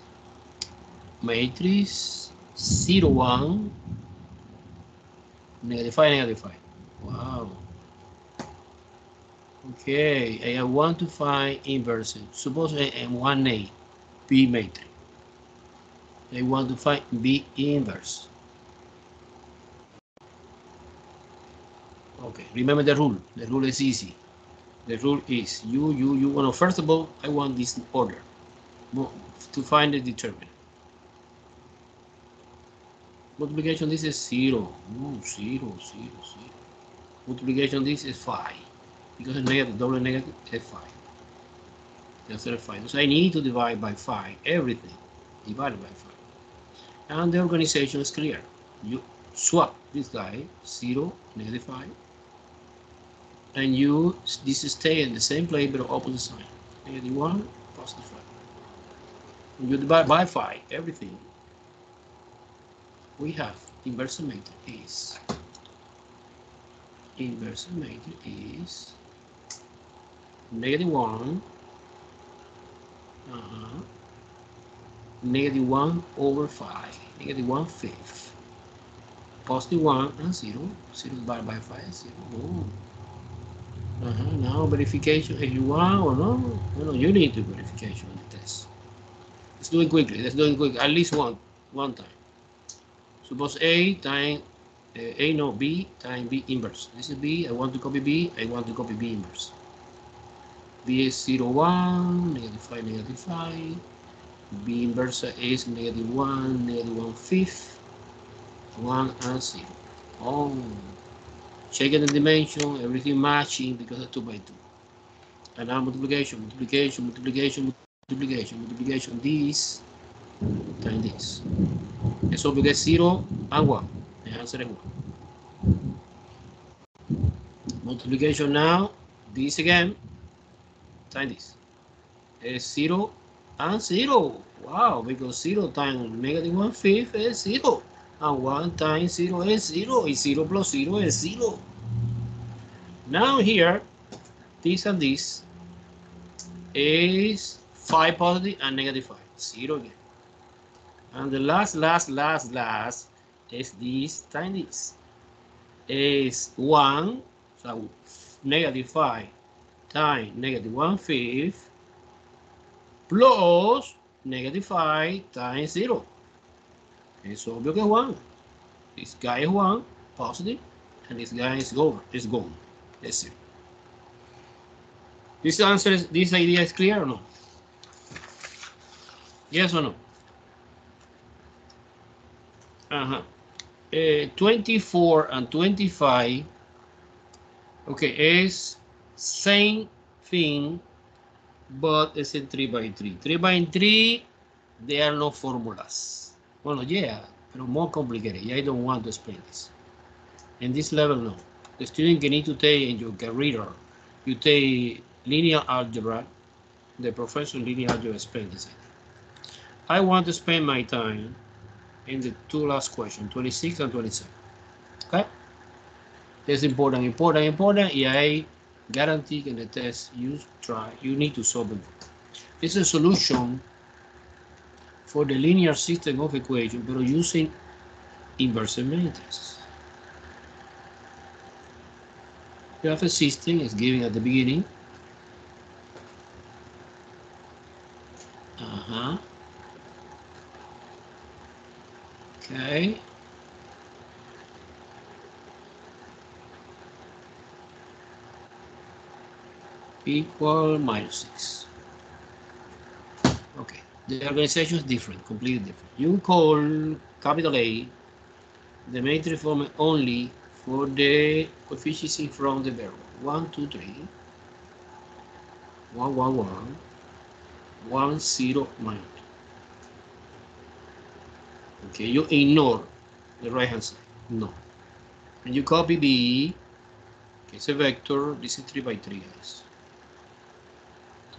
matrix 0, 1, -5, -5. Wow. Okay, I want to find inverse. Suppose in 1A, B matrix. I want to find B inverse. Okay, remember the rule. The rule is easy. The rule is you want to, first of all, I want this order to find the determinant. Multiplication, this is 0. Ooh, 0, 0, 0. Multiplication, this is 5. Because it's negative, double negative, it's 5. That's 5. So I need to divide by 5. Everything divided by 5. And the organization is clear. You swap this guy, 0, -5. And this stay in the same place but opposite sign. -1, +5. And you divide by 5, everything. We have inverse matrix is -1, -1/5, -1/5, +1 and 0, 0 divided by 5 is 0. Now verification if you want or no. No, you need to verification on the test. Let's do it quickly. At least one time. Suppose A times B times B inverse. This is B. I want to copy B. I want to copy B inverse. B is 0, 1, -5, -5. B inverse is -1, -1/5, 1 and 0. Oh, checking the dimension, everything matching because of 2 by 2. And now multiplication, this times this. So we get 0 and 1. The answer is 1. Multiplication now, this again, times this. Is 0 and 0. Wow, because 0 times -1/5 is 0. And 1 times 0 is 0. And 0 plus 0 is 0. Now here, this and this is 5 positive and -5. 0 again. And the last is this times this. Is 1, so -5 times -1/5 plus -5 times 0. It's obvious que 1. This guy is 1, positive, and this guy is gone. That's it. This idea is clear or no? Yes or no? 24 and 25, okay, is same thing, but it's in 3 by 3. 3 by 3, there are no formulas. Well, yeah, but more complicated. I don't want to explain this. In this level, no. The student can need to take in your career, you take linear algebra, the professor linear algebra explains this. I want to spend my time in the 2 last questions, 26 and 27. Okay? That's important. Yeah, I guarantee in the test you need to solve it. It's a solution for the linear system of equation, but using inverse matrices. You have a system is given at the beginning. Okay. Equal -6. Okay. The organization is different, completely different. You call capital A the matrix form only for the coefficients from the variable 1, 2, 3, 1, 1, 1, 1, 0, -2. Okay, you ignore the right hand side. No. And you copy B. Okay, it's a vector. This is 3 by 3, guys.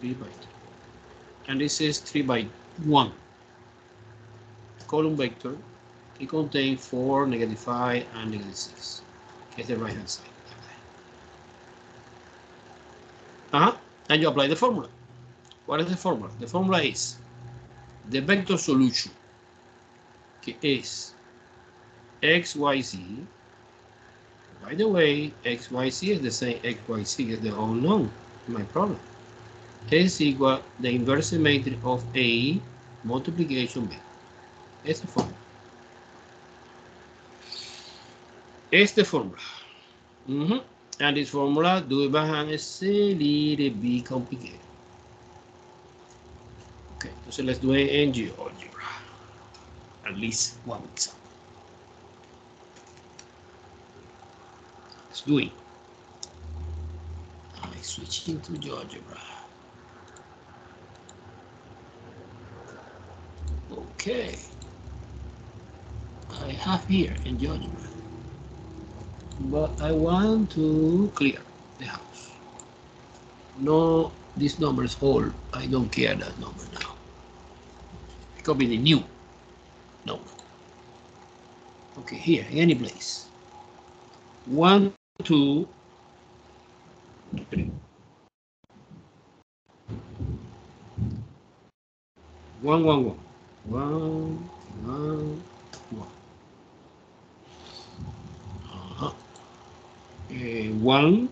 3 by 3. And this is 3 by 1. Column vector. It contains 4, -5, and -6. Okay, the right hand side. And you apply the formula. What is the formula? The formula is the vector solution, que is XYZ. By the way, XYZ is the same XYZ is the unknown in my problem. Is equal the inverse matrix of A multiplication B. It's the formula. It's the formula. And this formula, do it by hand, is a little bit complicated. Okay, so let's do it in GeoGebra. At least one example. Let's do it. I switch into GeoGebra. Okay. I have here in GeoGebra. But I want to clear the house. No, this number is old. I don't care that number now. It could be the new number. Okay, here, in any place. 1, 2, 3. 1, 1, 1. 1, 1, 1. 1,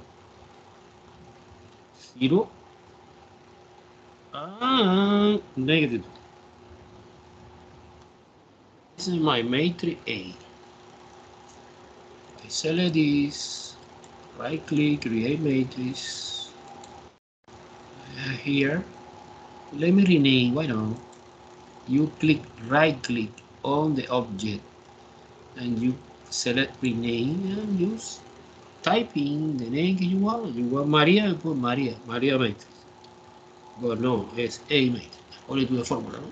0, and -2. This is my matrix A. I select this, right click, create matrix. Here, let me rename, why not? You right click on the object and you select rename and use type in the name you want. You want Maria, you put Maria matrix. But no, it's A matrix. Only to the formula. No?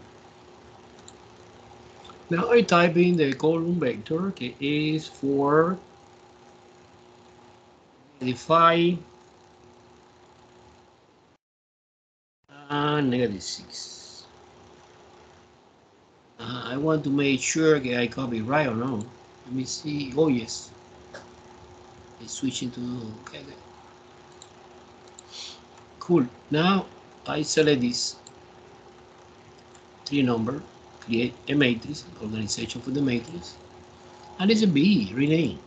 Now I type in the column vector, okay, is for -5 and -6. I want to make sure that I copy right or no. Let me see. Oh yes. It's switching to okay. Cool. Now I select this 3 number, create a matrix, organization for the matrix, and it's a B, rename,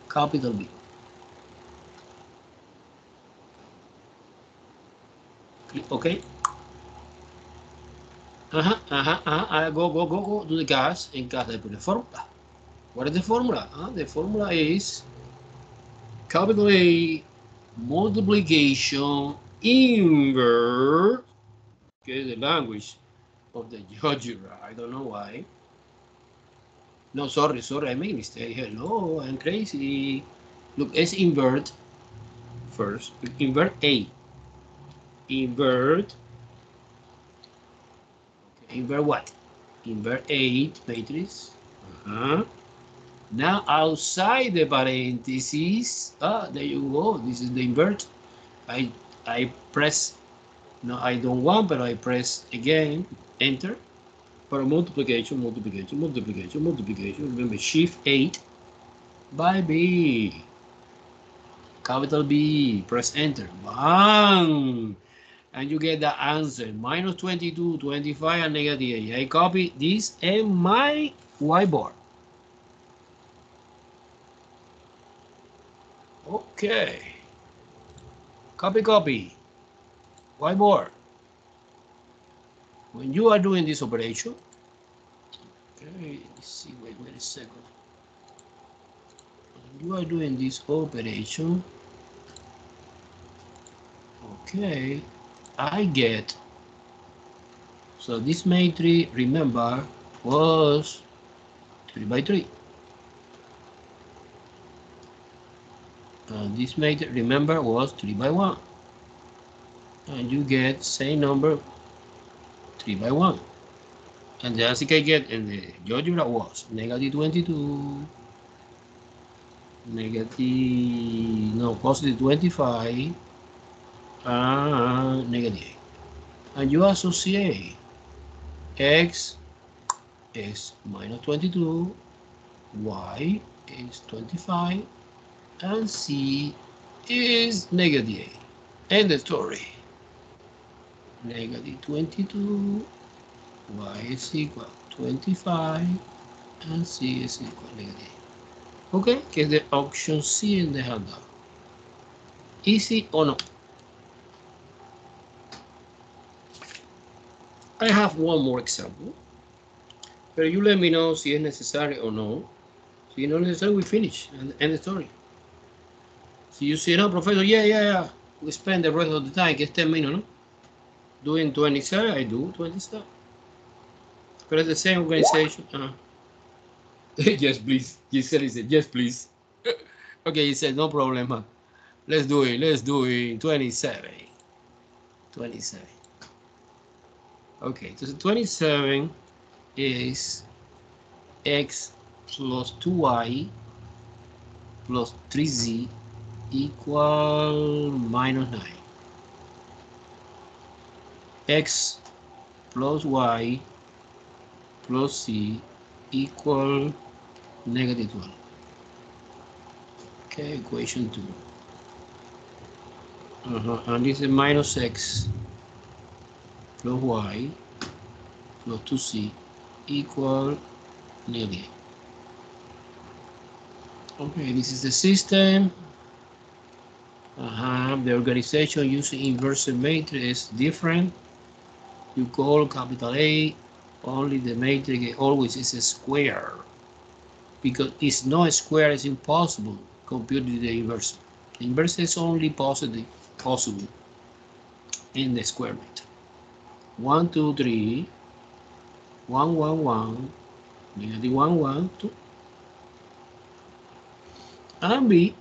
capital B. Click OK. I go to the gas. In gas I put the formula. What is the formula? The formula is capital A multiplication inverse. Okay, the language of the GeoGebra. I don't know why. No, sorry, I made a mistake. Hello, I'm crazy. Look, it's invert first. Invert A. Invert. Okay, invert what? Invert 8 matrix. Now outside the parentheses, there you go. This is the invert. I press. No, I don't want, but I press again, enter. For multiplication. Remember, shift 8 by B. Capital B. Press enter. Bang! And you get the answer. -22, 25, and -8. I copy this in my whiteboard. Okay. Copy. Whiteboard. When you are doing this operation, okay, let's see, wait a second. When you are doing this operation, okay, I get, so this matrix, remember, was 3 by 3. And this matrix, remember, was 3 by 1. And you get same number, 3 by 1. And the answer I get in the algebra was negative 22, positive 25, and negative 8. And you associate x is minus 22, y is 25, and c is negative 8. End the story. Negative 22, y is equal to 25, and c is equal to negative 8. Okay, que es de option C in the handout. Easy or no? I have one more example, but you let me know si es necesario or no. Si no es necesario, we finish and end the story. Si you say, no, professor, yeah, we spend the rest of the time, que es 10 minutes, no? Doing 27, I do 27. But it's the same organization. Yes, please. Giselle said, yes, please. Okay, he said, no problem. Huh? Let's do it 27. 27. Okay, so 27 is x plus 2y plus 3z equal minus 9. X plus y plus c equal negative 12. Okay, equation 2. And this is minus x plus y plus 2c equal negative. Okay, this is the system. The organization using inverse matrix is different. You call capital A, only the matrix always is a square. Because it's not a square, it's impossible compute the inverse. The inverse is only possible in the square matrix. 1, 2, 3, 1, 1, 1, negative 1, 1, 2. And B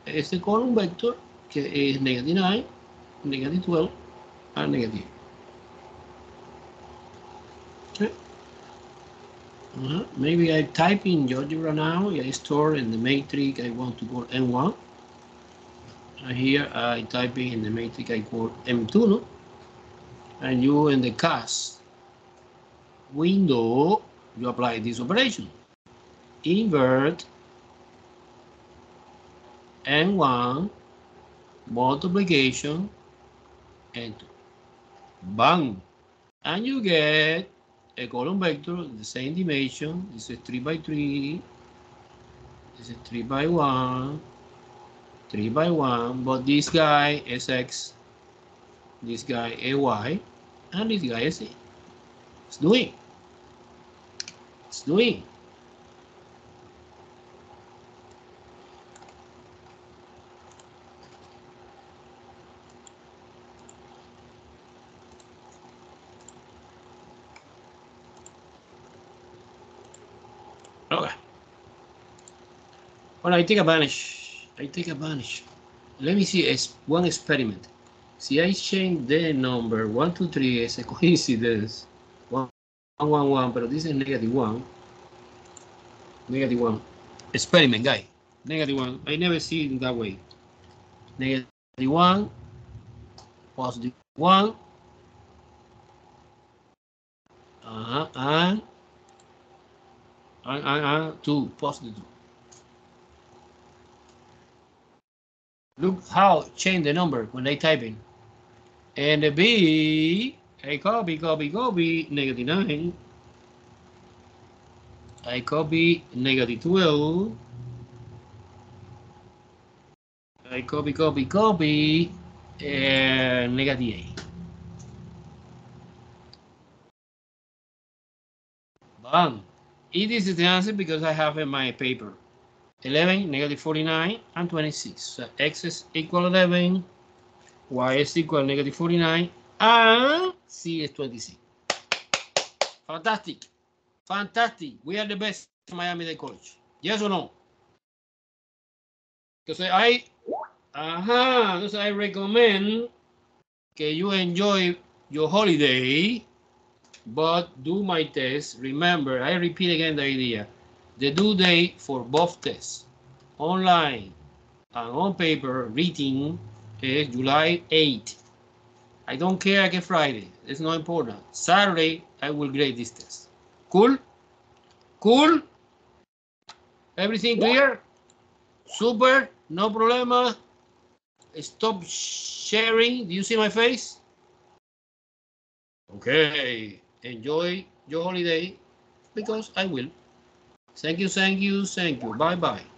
is the column vector, que is negative 9, negative 12, and negative. Okay. Maybe I type in algebra now. I store in the matrix I want to call M1. And here I type in the matrix I call M2. No? And you in the CAS window, you apply this operation. Invert M1 multiplication and bang. And you get a column vector, the same dimension. This is 3 by 3. This is 3 by 1. 3 by 1. But this guy is x. This guy is y. And this guy is z. It's doing. It's doing. Okay. Well, I take advantage. Let me see one experiment. Si I change the number 1, 2, 3 is a coincidence. 1, 1, 1, pero this is negative 1. Negative 1. Experiment, guy. Negative 1. I never see it that way. Negative 1, positive 1. And 2, positive 2. Look how change the number when I type in. And the B, I copy, negative 9. I copy negative 12. I copy, and negative 8. Bam. It is the answer because I have in my paper 11, negative 49, and 26. So x is equal 11, y is equal negative 49, and c is 26. Fantastic. Fantastic. We are the best in Miami-Dade College. Yes or no? Entonces I recommend que you enjoy your holiday but do my test. Remember, I repeat again the idea. The due date for both tests, online and on paper, reading, is July 8th. I don't care I get Friday. It's not important. Saturday, I will grade this test. Cool? Cool? Everything clear? Super? No problema? Stop sharing. Do you see my face? Okay. Enjoy your holiday because I will. Thank you, thank you, thank you. Bye-bye.